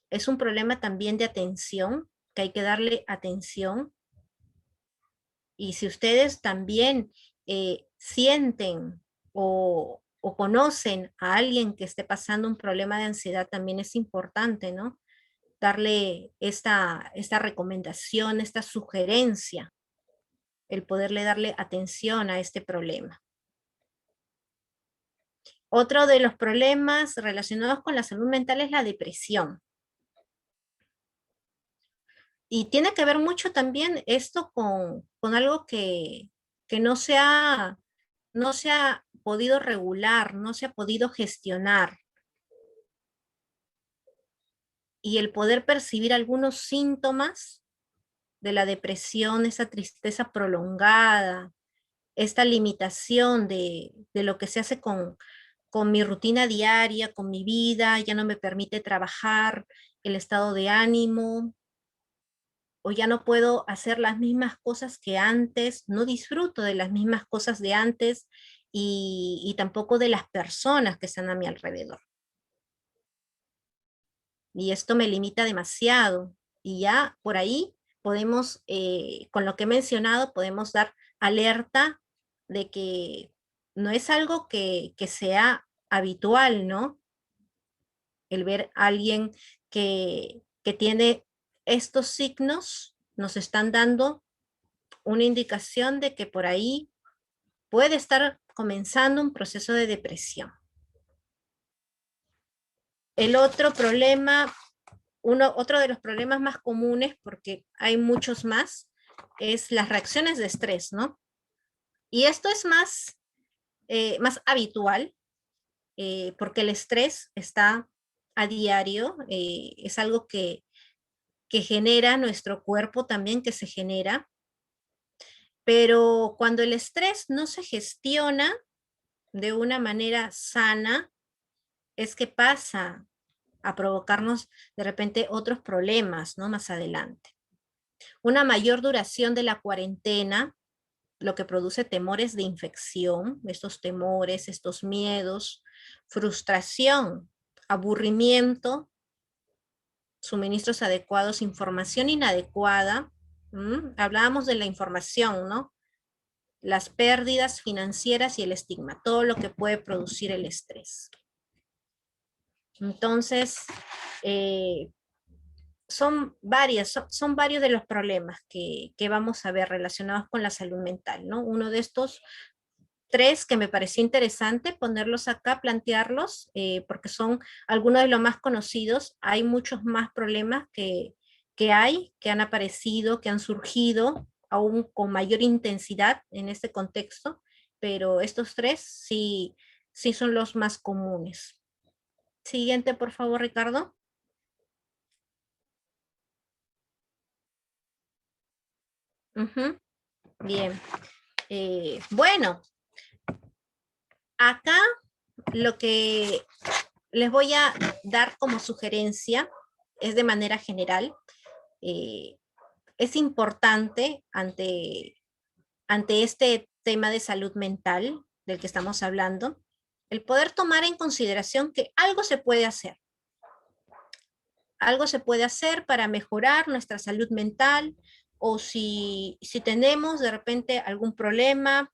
es un problema también de atención, que hay que darle atención. Y si ustedes también sienten o conocen a alguien que esté pasando un problema de ansiedad, también es importante, ¿no? Darle esta recomendación, esta sugerencia, el poderle darle atención a este problema. Otro de los problemas relacionados con la salud mental es la depresión. Y tiene que ver mucho también esto con algo que no se ha podido regular, no se ha podido gestionar. Y el poder percibir algunos síntomas de la depresión, esa tristeza prolongada, esta limitación de lo que se hace con mi rutina diaria, con mi vida, ya no me permite trabajar, el estado de ánimo, o ya no puedo hacer las mismas cosas que antes, no disfruto de las mismas cosas de antes y tampoco de las personas que están a mi alrededor. Y esto me limita demasiado. Y ya por ahí podemos, con lo que he mencionado, podemos dar alerta de que no es algo que sea habitual, ¿no? El ver a alguien que tiene estos signos nos están dando una indicación de que por ahí puede estar comenzando un proceso de depresión. El otro problema, otro de los problemas más comunes, porque hay muchos más, es las reacciones de estrés, ¿no? Y esto es más habitual, porque el estrés está a diario, es algo que genera nuestro cuerpo también, que se genera, pero cuando el estrés no se gestiona de una manera sana, es que pasa a provocarnos de repente otros problemas, ¿no? Más adelante. Una mayor duración de la cuarentena, lo que produce temores de infección, estos temores, estos miedos, frustración, aburrimiento, suministros adecuados, información inadecuada. Hablábamos de la información, ¿no? Las pérdidas financieras y el estigma, todo lo que puede producir el estrés. Entonces, son varios de los problemas que vamos a ver relacionados con la salud mental, ¿no? Uno de estos tres que me pareció interesante ponerlos acá, plantearlos, porque son algunos de los más conocidos. Hay muchos más problemas que han aparecido, que han surgido, aún con mayor intensidad en este contexto, pero estos tres sí son los más comunes. Siguiente, por favor, Ricardo. Bien. Bueno, acá lo que les voy a dar como sugerencia es de manera general. Es importante ante este tema de salud mental del que estamos hablando, el poder tomar en consideración que algo se puede hacer. Algo se puede hacer para mejorar nuestra salud mental, o si tenemos de repente algún problema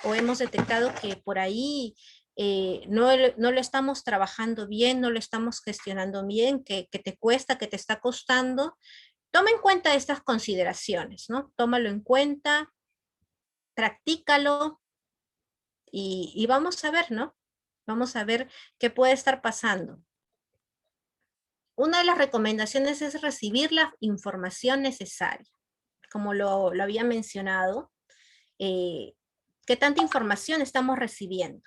o hemos detectado que por ahí no lo estamos trabajando bien, no lo estamos gestionando bien, que te cuesta, que te está costando, toma en cuenta estas consideraciones, ¿no? Tómalo en cuenta, practícalo y vamos a ver, ¿no? Vamos a ver qué puede estar pasando. Una de las recomendaciones es recibir la información necesaria. Como lo había mencionado, ¿qué tanta información estamos recibiendo?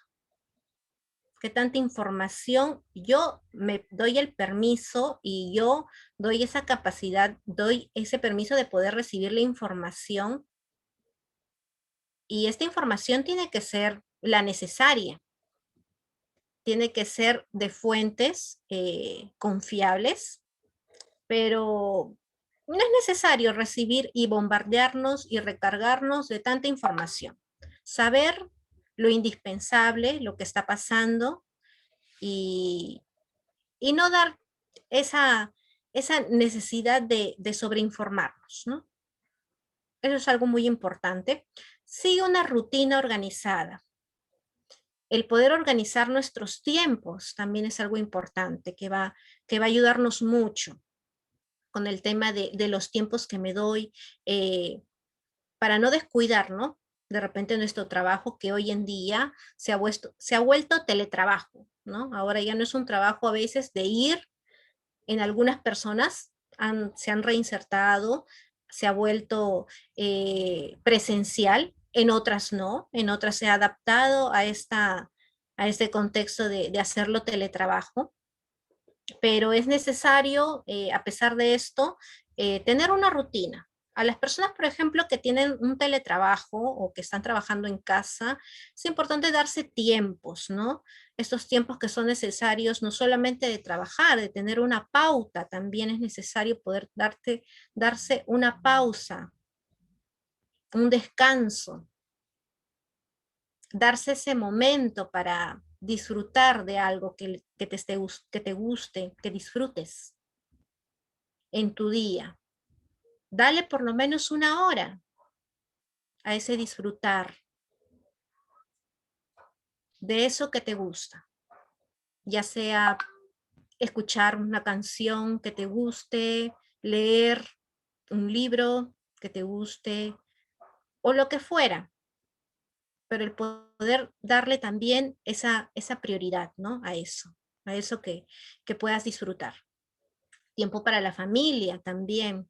¿Qué tanta información? Yo me doy el permiso y yo doy esa capacidad, doy ese permiso de poder recibir la información, y esta información tiene que ser la necesaria, tiene que ser de fuentes confiables, pero no es necesario recibir y bombardearnos y recargarnos de tanta información. Saber lo indispensable, lo que está pasando, y no dar esa, esa necesidad de sobreinformarnos, ¿no? Eso es algo muy importante. Sigue una rutina organizada. El poder organizar nuestros tiempos también es algo importante que va a ayudarnos mucho con el tema de los tiempos que me doy, para no descuidar, ¿no? De repente nuestro trabajo, que hoy en día se ha vuelto teletrabajo, ¿no? Ahora ya no es un trabajo a veces de ir. En algunas personas se han reinsertado, se ha vuelto presencial, en otras no, en otras se ha adaptado a este contexto de hacerlo teletrabajo, pero es necesario, a pesar de esto, tener una rutina. A las personas, por ejemplo, que tienen un teletrabajo o que están trabajando en casa, es importante darse tiempos, ¿no? Estos tiempos que son necesarios no solamente de trabajar, de tener una pauta, también es necesario poder darse una pausa, un descanso, darse ese momento para disfrutar de algo que te guste, que disfrutes en tu día. Dale por lo menos una hora a ese disfrutar de eso que te gusta, ya sea escuchar una canción que te guste, leer un libro que te guste o lo que fuera, pero el poder darle también esa prioridad, ¿no? A eso que puedas disfrutar. Tiempo para la familia también,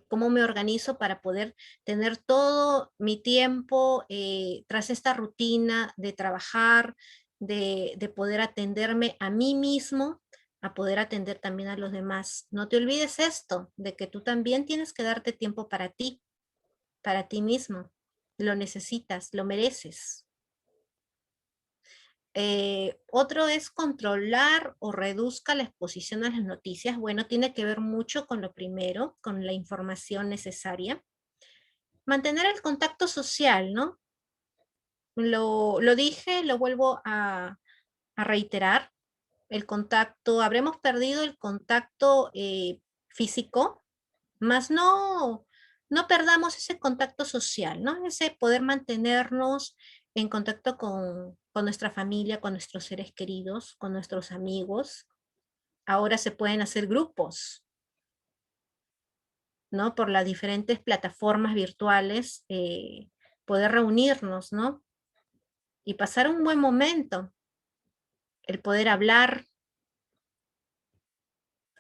cómo me organizo para poder tener todo mi tiempo tras esta rutina de trabajar, de poder atenderme a mí mismo, a poder atender también a los demás. No te olvides esto, de que tú también tienes que darte tiempo para ti mismo. Lo necesitas, lo mereces. Otro es controlar o reduzca la exposición a las noticias. Bueno, tiene que ver mucho con lo primero, con la información necesaria. Mantener el contacto social, ¿no? Lo dije, lo vuelvo a reiterar. El contacto, habremos perdido el contacto físico, más no perdamos ese contacto social, ¿no? Ese poder mantenernos en contacto con nuestra familia, con nuestros seres queridos, con nuestros amigos. Ahora se pueden hacer grupos, ¿no? Por las diferentes plataformas virtuales, poder reunirnos, ¿no? Y pasar un buen momento, el poder hablar.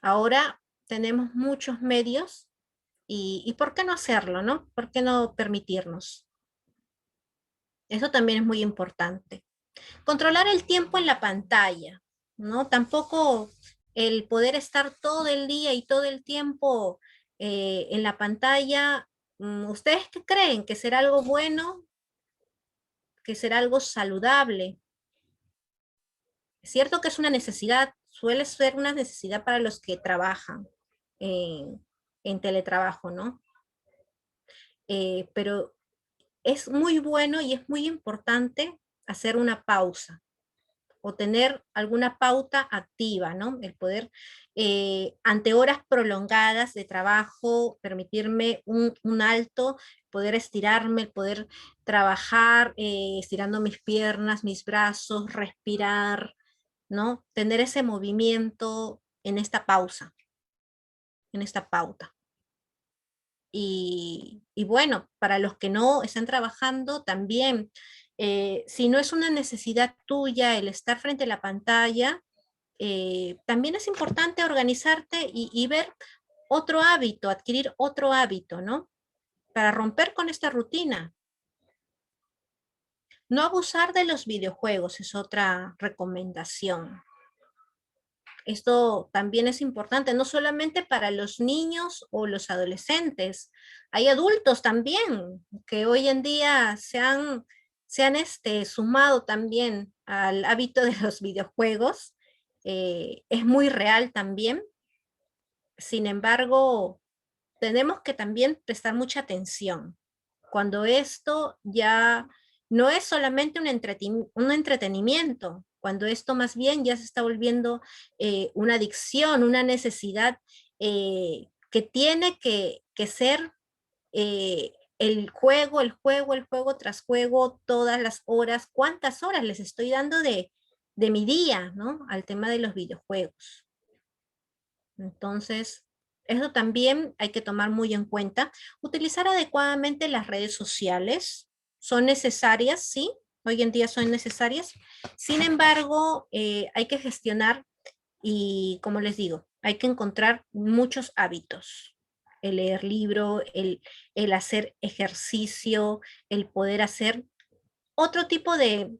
Ahora tenemos muchos medios y ¿por qué no hacerlo, no? ¿Por qué no permitirnos? Eso también es muy importante. Controlar el tiempo en la pantalla, ¿no? Tampoco el poder estar todo el día y todo el tiempo en la pantalla. ¿Ustedes qué creen? ¿Que será algo bueno? ¿Que será algo saludable? Es cierto que es una necesidad, suele ser una necesidad para los que trabajan en teletrabajo, ¿no? Pero es muy bueno y es muy importante hacer una pausa o tener alguna pauta activa, ¿no? El poder, ante horas prolongadas de trabajo, permitirme un alto, poder estirarme, poder trabajar estirando mis piernas, mis brazos, respirar, ¿no? Tener ese movimiento en esta pausa, en esta pauta. Y bueno, para los que no están trabajando también, si no es una necesidad tuya el estar frente a la pantalla, también es importante organizarte y ver otro hábito, adquirir otro hábito, ¿no? Para romper con esta rutina. No abusar de los videojuegos es otra recomendación. Esto también es importante, no solamente para los niños o los adolescentes. Hay adultos también que hoy en día se han sumado también al hábito de los videojuegos. Es muy real también. Sin embargo, tenemos que también prestar mucha atención. Cuando esto ya no es solamente un entretenimiento, cuando esto más bien ya se está volviendo una adicción, una necesidad que tiene que ser el juego, el juego, el juego tras juego, todas las horas, cuántas horas les estoy dando de mi día, ¿no? Al tema de los videojuegos. Entonces, eso también hay que tomar muy en cuenta. Utilizar adecuadamente las redes sociales son necesarias, sí, hoy en día son necesarias. Sin embargo, hay que gestionar y, como les digo, hay que encontrar muchos hábitos. El leer libro, el hacer ejercicio, el poder hacer otro tipo de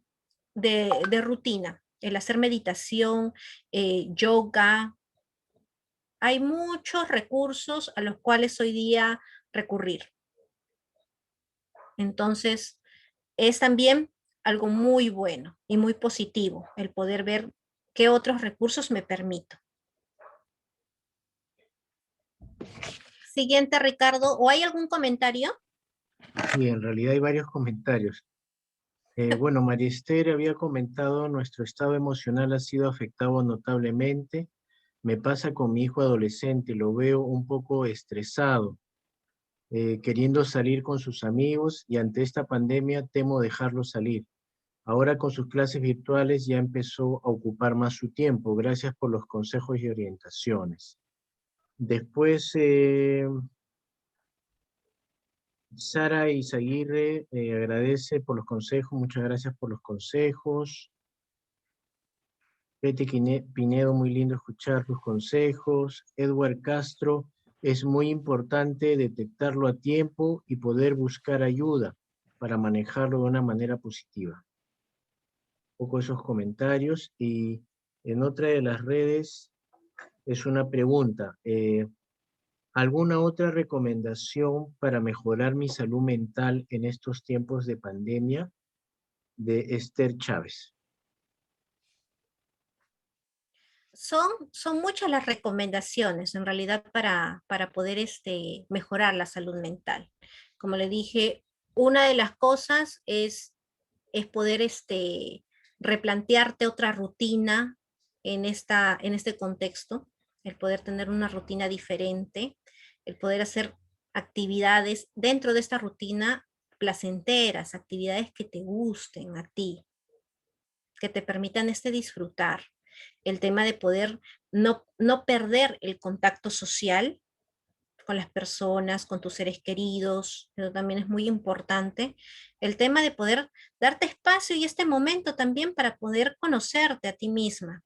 rutina, el hacer meditación, yoga, hay muchos recursos a los cuales hoy día recurrir. Entonces, es también algo muy bueno y muy positivo el poder ver qué otros recursos me permito. Siguiente, Ricardo, ¿o hay algún comentario? Sí, en realidad hay varios comentarios. Bueno, María Esther había comentado, nuestro estado emocional ha sido afectado notablemente. Me pasa con mi hijo adolescente, lo veo un poco estresado, queriendo salir con sus amigos y ante esta pandemia temo dejarlo salir. Ahora con sus clases virtuales ya empezó a ocupar más su tiempo. Gracias por los consejos y orientaciones. Después, Sara Izaguirre agradece por los consejos, muchas gracias por los consejos. Betty Pinedo, muy lindo escuchar tus consejos. Edward Castro, es muy importante detectarlo a tiempo y poder buscar ayuda para manejarlo de una manera positiva. Un poco esos comentarios. Y en otra de las redes es una pregunta. ¿Alguna otra recomendación para mejorar mi salud mental en estos tiempos de pandemia? De Esther Chávez. Son muchas las recomendaciones en realidad para poder mejorar la salud mental. Como le dije, una de las cosas es poder replantearte otra rutina en este contexto, el poder tener una rutina diferente, el poder hacer actividades dentro de esta rutina placenteras, actividades que te gusten a ti, que te permitan disfrutar. El tema de poder no perder el contacto social con las personas, con tus seres queridos, eso también es muy importante. El tema de poder darte espacio y este momento también para poder conocerte a ti misma.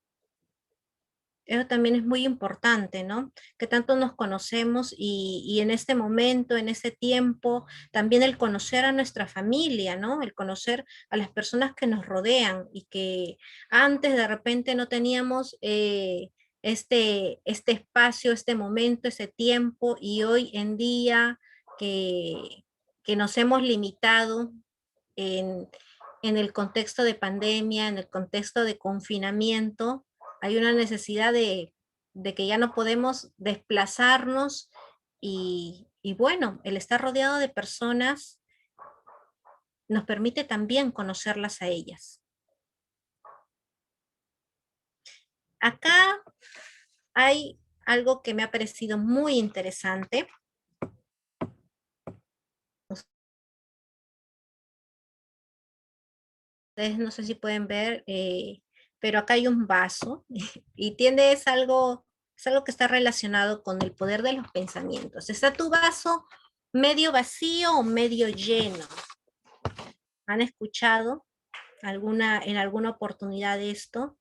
Eso también es muy importante, ¿no? Que tanto nos conocemos y en este momento, en este tiempo, también el conocer a nuestra familia, ¿no? El conocer a las personas que nos rodean y que antes de repente no teníamos este espacio, este momento, ese tiempo y hoy en día que nos hemos limitado en, en el contexto de pandemia, en el contexto de confinamiento, hay una necesidad de que ya no podemos desplazarnos y bueno, el estar rodeado de personas nos permite también conocerlas a ellas. Acá hay algo que me ha parecido muy interesante. Ustedes no sé si pueden ver, pero acá hay un vaso y es algo que está relacionado con el poder de los pensamientos. ¿Está tu vaso medio vacío o medio lleno? ¿Han escuchado en alguna oportunidad esto?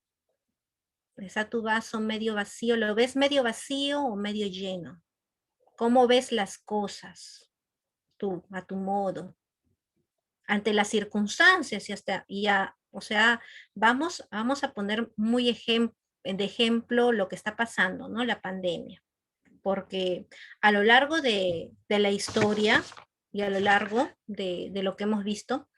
¿Está tu vaso medio vacío? ¿Lo ves medio vacío o medio lleno? ¿Cómo ves las cosas tú, a tu modo, ante las circunstancias o sea, vamos a poner muy de ejemplo lo que está pasando, ¿no? La pandemia, porque a lo largo de la historia y a lo largo de lo que hemos visto,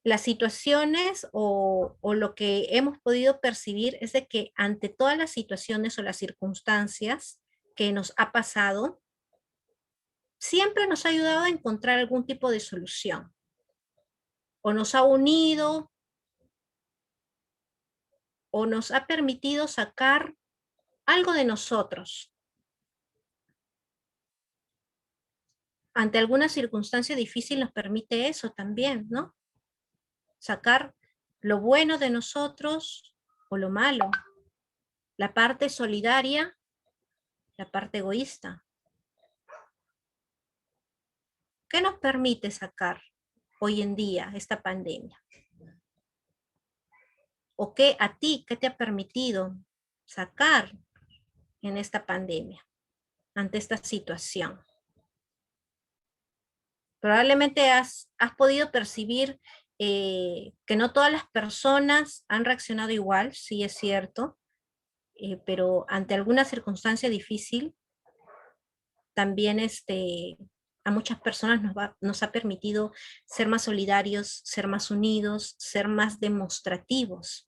las situaciones o lo que hemos podido percibir es de que ante todas las situaciones o las circunstancias que nos ha pasado, siempre nos ha ayudado a encontrar algún tipo de solución. O nos ha unido, o nos ha permitido sacar algo de nosotros. Ante alguna circunstancia difícil nos permite eso también, ¿no? Sacar lo bueno de nosotros o lo malo. La parte solidaria, la parte egoísta. ¿Qué nos permite sacar hoy en día esta pandemia? ¿O qué a ti, qué te ha permitido sacar en esta pandemia, ante esta situación? Probablemente has podido percibir que no todas las personas han reaccionado igual, sí es cierto, pero ante alguna circunstancia difícil, también a muchas personas nos ha permitido ser más solidarios, ser más unidos, ser más demostrativos,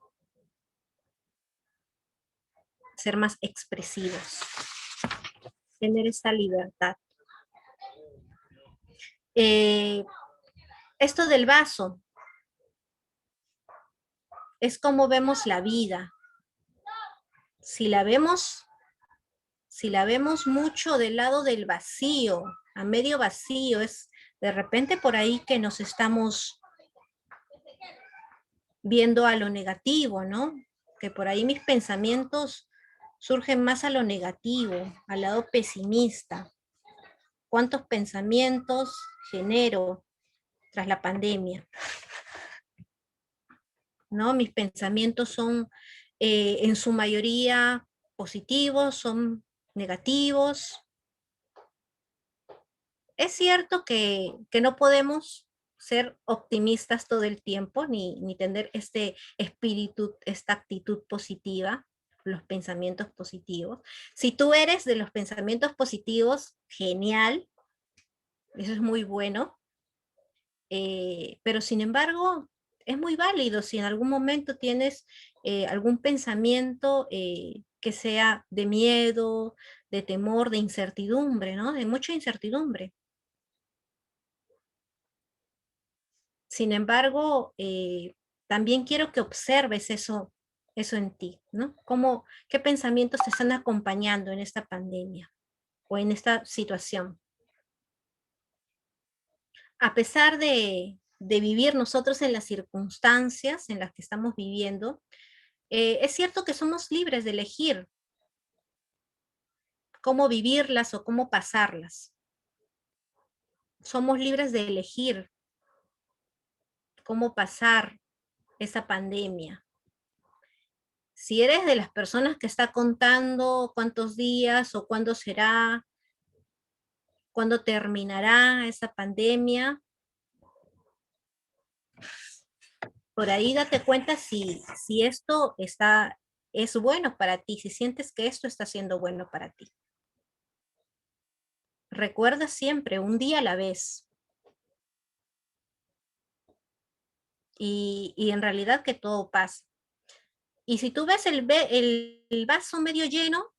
ser más expresivos, tener esa libertad. Esto del vaso es como vemos la vida. Si la vemos mucho del lado del vacío, a medio vacío, es de repente por ahí que nos estamos viendo a lo negativo, ¿no? Que por ahí mis pensamientos surgen más a lo negativo, al lado pesimista. ¿Cuántos pensamientos genero tras la pandemia? ¿No? Mis pensamientos son en su mayoría positivos, son negativos. Es cierto que no podemos ser optimistas todo el tiempo, ni tener este espíritu, esta actitud positiva, los pensamientos positivos. Si tú eres de los pensamientos positivos, genial, eso es muy bueno, pero sin embargo, es muy válido si en algún momento tienes algún pensamiento que sea de miedo, de temor, de incertidumbre, ¿no? De mucha incertidumbre. Sin embargo, también quiero que observes eso en ti, ¿no? ¿Qué pensamientos te están acompañando en esta pandemia o en esta situación? A pesar de vivir nosotros en las circunstancias en las que estamos viviendo, es cierto que somos libres de elegir cómo vivirlas o cómo pasarlas. Somos libres de elegir cómo pasar esa pandemia. Si eres de las personas que está contando cuántos días o cuándo será, cuándo terminará esa pandemia, por ahí date cuenta si esto es bueno para ti, si sientes que esto está siendo bueno para ti. Recuerda siempre, un día a la vez. Y en realidad que todo pasa. Y si tú ves el vaso medio lleno,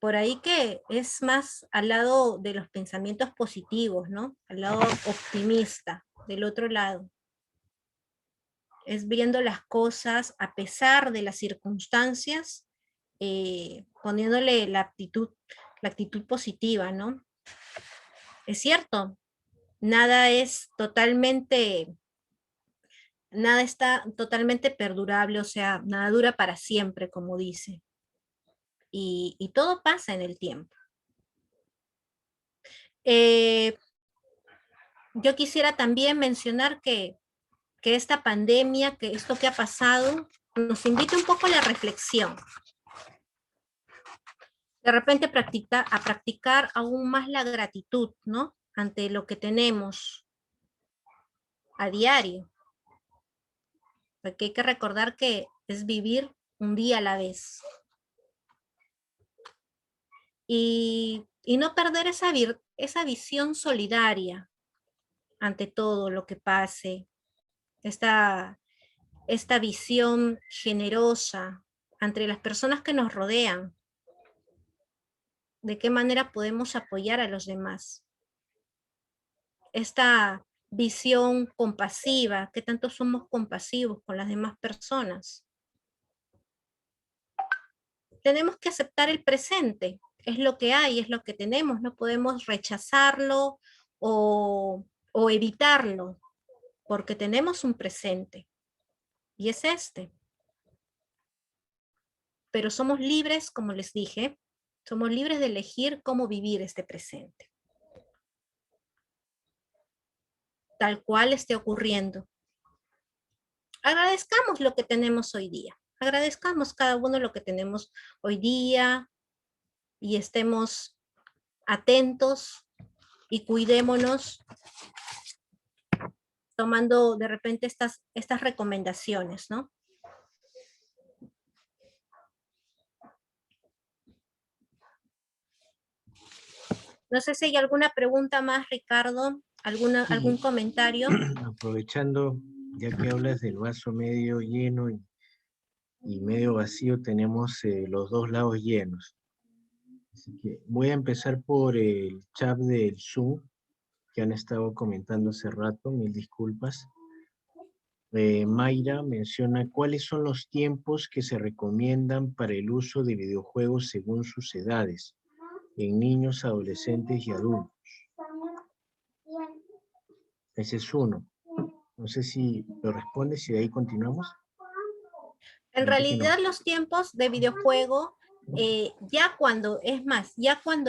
por ahí que es más al lado de los pensamientos positivos, ¿no? Al lado optimista, del otro lado. es viendo las cosas a pesar de las circunstancias, poniéndole la actitud positiva, ¿no? Es cierto, nada es totalmente, nada está totalmente perdurable, o sea, nada dura para siempre, como dice, y todo pasa en el tiempo. Yo quisiera también mencionar que esta pandemia, que esto que ha pasado, nos invita un poco a la reflexión. De repente a practicar aún más la gratitud, ¿no? Ante lo que tenemos a diario. Porque hay que recordar que es vivir un día a la vez. Y no perder esa visión solidaria ante todo lo que pase. Esta visión generosa entre las personas que nos rodean. De qué manera podemos apoyar a los demás. Esta visión compasiva, qué tanto somos compasivos con las demás personas. Tenemos que aceptar el presente, es lo que hay, es lo que tenemos, no podemos rechazarlo o evitarlo, porque tenemos un presente, y es este. Pero somos libres, como les dije, somos libres de elegir cómo vivir este presente. Tal cual esté ocurriendo. Agradezcamos lo que tenemos hoy día. Agradezcamos cada uno lo que tenemos hoy día y estemos atentos y cuidémonos tomando de repente estas recomendaciones, ¿no? No sé si hay alguna pregunta más, Ricardo, algún comentario. Aprovechando, ya que hablas del vaso medio lleno y medio vacío, tenemos los dos lados llenos. Así que voy a empezar por el chat del Zoom, que han estado comentando hace rato, mil disculpas. Mayra menciona cuáles son los tiempos que se recomiendan para el uso de videojuegos según sus edades, en niños, adolescentes y adultos. Ese es uno. No sé si lo respondes y de ahí continuamos. En realidad los tiempos de videojuego, ya cuando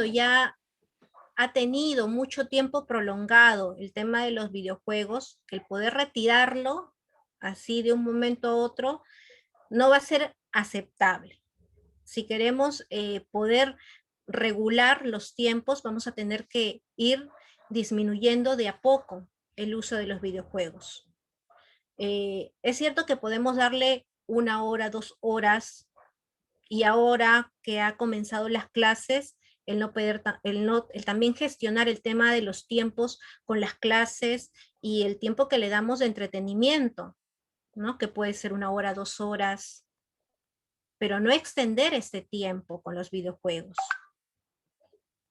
ya ha tenido mucho tiempo prolongado el tema de los videojuegos, el poder retirarlo así de un momento a otro no va a ser aceptable. Si queremos poder regular los tiempos, vamos a tener que ir disminuyendo de a poco el uso de los videojuegos. Es cierto que podemos darle 1 hora, 2 horas, y ahora que ha comenzado las clases, el también gestionar el tema de los tiempos con las clases y el tiempo que le damos de entretenimiento, ¿no? Que puede ser 1 hora, 2 horas, pero no extender este tiempo con los videojuegos.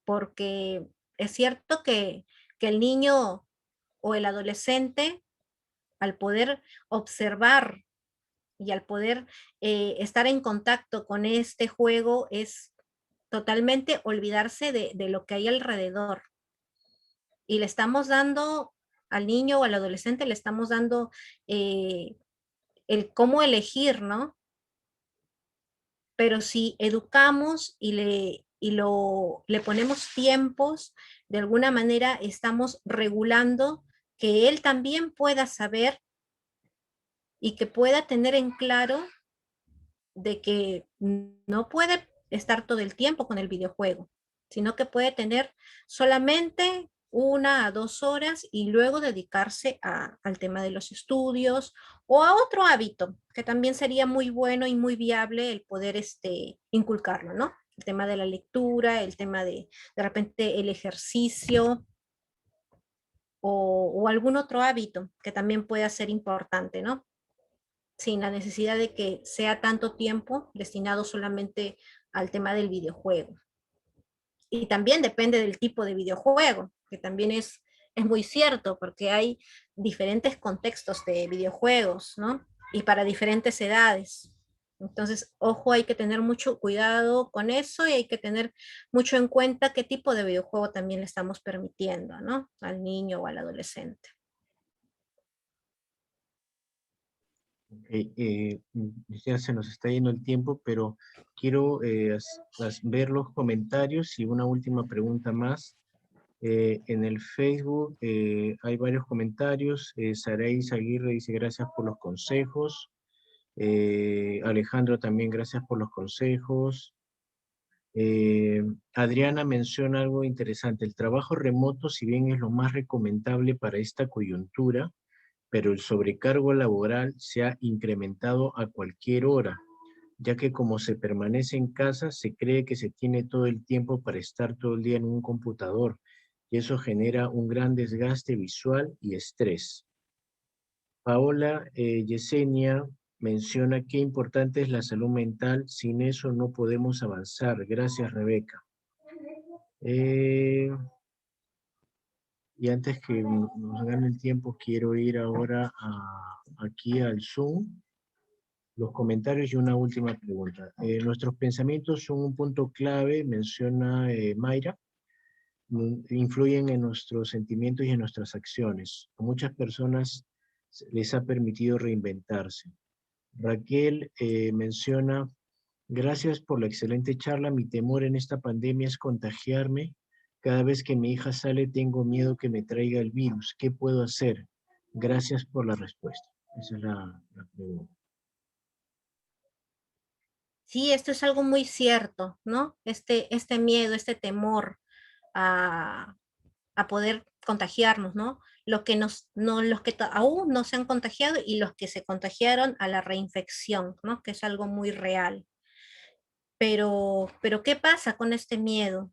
Porque es cierto que el niño o el adolescente, al poder observar y al poder estar en contacto con este juego, es totalmente olvidarse de lo que hay alrededor. Y le estamos dando al niño o al adolescente, le estamos dando el cómo elegir, ¿no? Pero si educamos y le ponemos tiempos, de alguna manera estamos regulando que él también pueda saber y que pueda tener en claro de que no puede estar todo el tiempo con el videojuego, sino que puede tener solamente 1 a 2 horas y luego dedicarse al tema de los estudios o a otro hábito, que también sería muy bueno y muy viable el poder inculcarlo, ¿no? El tema de la lectura, el tema de repente el ejercicio o algún otro hábito que también pueda ser importante, ¿no? Sin la necesidad de que sea tanto tiempo destinado solamente al tema del videojuego. Y también depende del tipo de videojuego, que también es muy cierto, porque hay diferentes contextos de videojuegos, ¿no? y para diferentes edades. Entonces, ojo, hay que tener mucho cuidado con eso y hay que tener mucho en cuenta qué tipo de videojuego también le estamos permitiendo, ¿no? Al niño o al adolescente. Ok, ya se nos está yendo el tiempo, pero quiero ver los comentarios y una última pregunta más. En el Facebook hay varios comentarios. Saray Aguirre dice gracias por los consejos. Alejandro también gracias por los consejos. Eh, Adriana menciona algo interesante. El trabajo remoto, si bien es lo más recomendable para esta coyuntura, pero el sobrecargo laboral se ha incrementado a cualquier hora, ya que como se permanece en casa, se cree que se tiene todo el tiempo para estar todo el día en un computador, y eso genera un gran desgaste visual y estrés. Paola Yesenia menciona qué importante es la salud mental, sin eso no podemos avanzar. Gracias, Rebeca. Eh, y antes que nos gane el tiempo, quiero ir ahora aquí al Zoom, los comentarios y una última pregunta. Nuestros pensamientos son un punto clave, menciona Mayra, influyen en nuestros sentimientos y en nuestras acciones. A muchas personas les ha permitido reinventarse. Raquel menciona, gracias por la excelente charla. Mi temor en esta pandemia es contagiarme. Cada vez que mi hija sale tengo miedo que me traiga el virus. ¿Qué puedo hacer? Gracias por la respuesta. Esa es la pregunta. Sí, esto es algo muy cierto, ¿no? Este miedo, este temor a, a poder contagiarnos, ¿no? Los que aún no se han contagiado y los que se contagiaron a la reinfección, ¿no? Que es algo muy real. Pero ¿qué pasa con este miedo?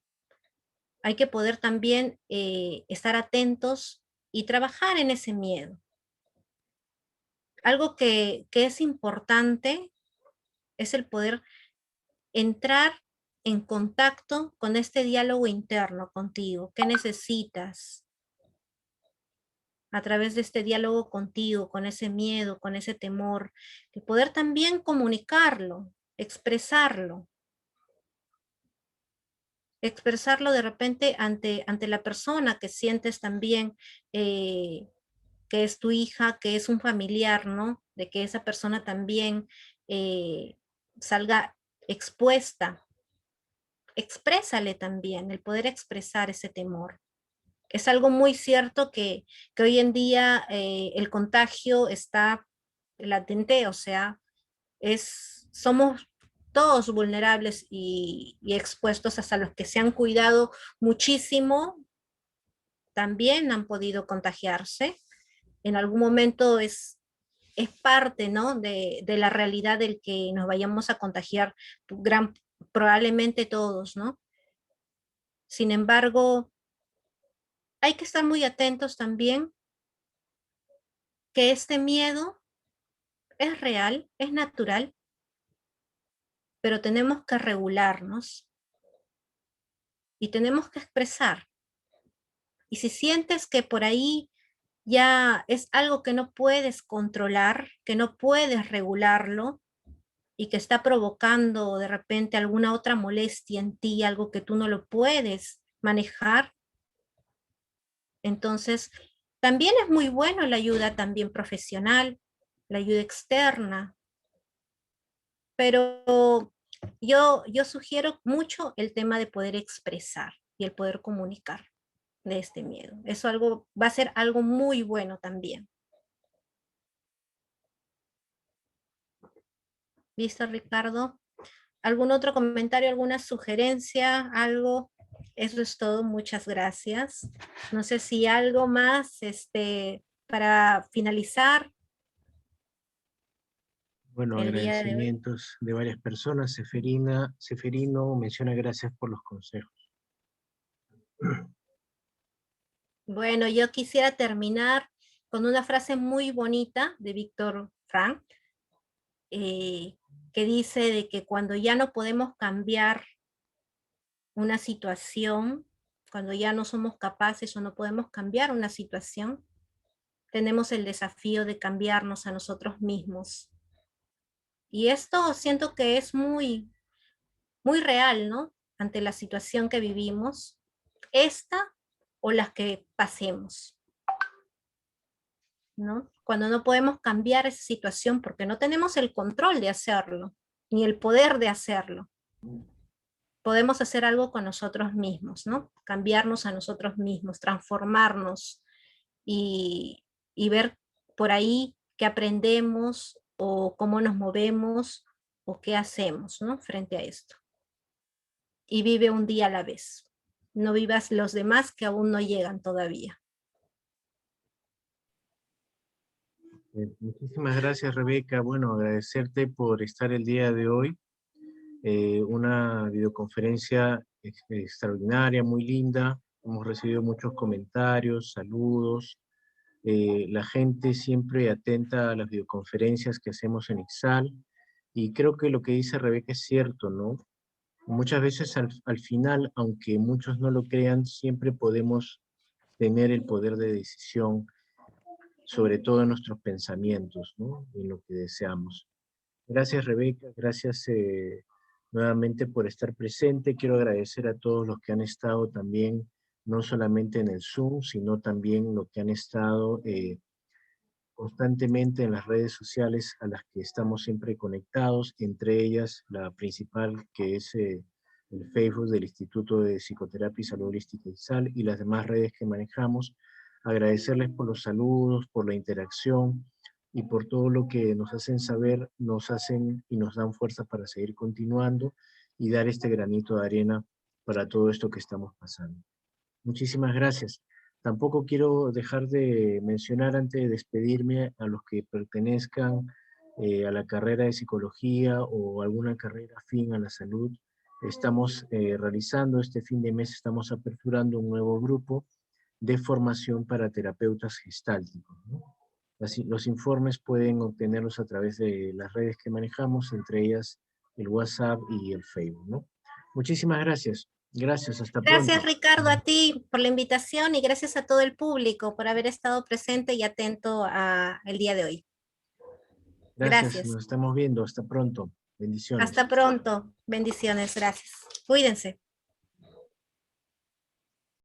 Hay que poder también estar atentos y trabajar en ese miedo. Algo que es importante es el poder entrar en contacto con este diálogo interno contigo. ¿Qué necesitas? A través de este diálogo contigo, con ese miedo, con ese temor, de poder también comunicarlo, expresarlo de repente ante la persona que sientes también que es tu hija, que es un familiar, ¿no? De que esa persona también eh, salga expuesta. Exprésale también, el poder expresar ese temor. Es algo muy cierto que hoy en día el contagio está latente, o sea, somos todos vulnerables y expuestos, hasta los que se han cuidado muchísimo, también han podido contagiarse. En algún momento es parte, ¿no? De la realidad del que nos vayamos a contagiar, probablemente todos, ¿no? Sin embargo, hay que estar muy atentos también que este miedo es real, es natural, pero tenemos que regularnos y tenemos que expresar. Y si sientes que por ahí ya es algo que no puedes controlar, que no puedes regularlo y que está provocando de repente alguna otra molestia en ti, algo que tú no lo puedes manejar, entonces también es muy bueno la ayuda también profesional, la ayuda externa, pero yo sugiero mucho el tema de poder expresar y el poder comunicar de este miedo. Eso va a ser algo muy bueno también. ¿Listo, Ricardo? ¿Algún otro comentario, alguna sugerencia, algo? Eso es todo, muchas gracias. No sé si algo más para finalizar Bueno, el día de hoy. agradecimientos de varias personas. Seferino menciona gracias por los consejos. Bueno, yo quisiera terminar con una frase muy bonita de Víctor Frank, eh, que dice de que cuando ya no podemos cambiar una situación, cuando ya no somos capaces o no podemos cambiar una situación, tenemos el desafío de cambiarnos a nosotros mismos. Y esto siento que es muy, muy real, ¿no? Ante la situación que vivimos, esta o las que pasemos, ¿no? Cuando no podemos cambiar esa situación porque no tenemos el control de hacerlo, ni el poder de hacerlo. Podemos hacer algo con nosotros mismos, ¿no? Cambiarnos a nosotros mismos, transformarnos y ver por ahí qué aprendemos o cómo nos movemos o qué hacemos, ¿no? Frente a esto. Y vive un día a la vez. No vivas los demás que aún no llegan todavía. Muchísimas gracias, Rebeca. Bueno, agradecerte por estar el día de hoy. Una videoconferencia extraordinaria, muy linda. Hemos recibido muchos comentarios, saludos. La gente siempre atenta a las videoconferencias que hacemos en Ixal. Y creo que lo que dice Rebeca es cierto, ¿no? Muchas veces al final, aunque muchos no lo crean, siempre podemos tener el poder de decisión, sobre todo en nuestros pensamientos, ¿no? En lo que deseamos. Gracias, Rebeca, gracias nuevamente por estar presente. Quiero agradecer a todos los que han estado también, no solamente en el Zoom, sino también los que han estado constantemente en las redes sociales a las que estamos siempre conectados, entre ellas la principal que es el Facebook del Instituto de Psicoterapia y Salud Holística ISAL y las demás redes que manejamos. Agradecerles por los saludos, por la interacción y por todo lo que nos hacen saber, nos hacen y nos dan fuerza para seguir continuando y dar este granito de arena para todo esto que estamos pasando. Muchísimas gracias. Tampoco quiero dejar de mencionar antes de despedirme a los que pertenezcan a la carrera de psicología o alguna carrera afín a la salud. Estamos realizando este fin de mes, estamos aperturando un nuevo grupo de formación para terapeutas gestálticos, ¿no? Los informes pueden obtenerlos a través de las redes que manejamos, entre ellas el WhatsApp y el Facebook, ¿no? Muchísimas gracias. Gracias, hasta pronto. Gracias, Ricardo, a ti por la invitación y gracias a todo el público por haber estado presente y atento el día de hoy. Gracias, Gracias. nos estamos viendo. Hasta pronto. Bendiciones. Hasta pronto. Bendiciones. Gracias. Cuídense.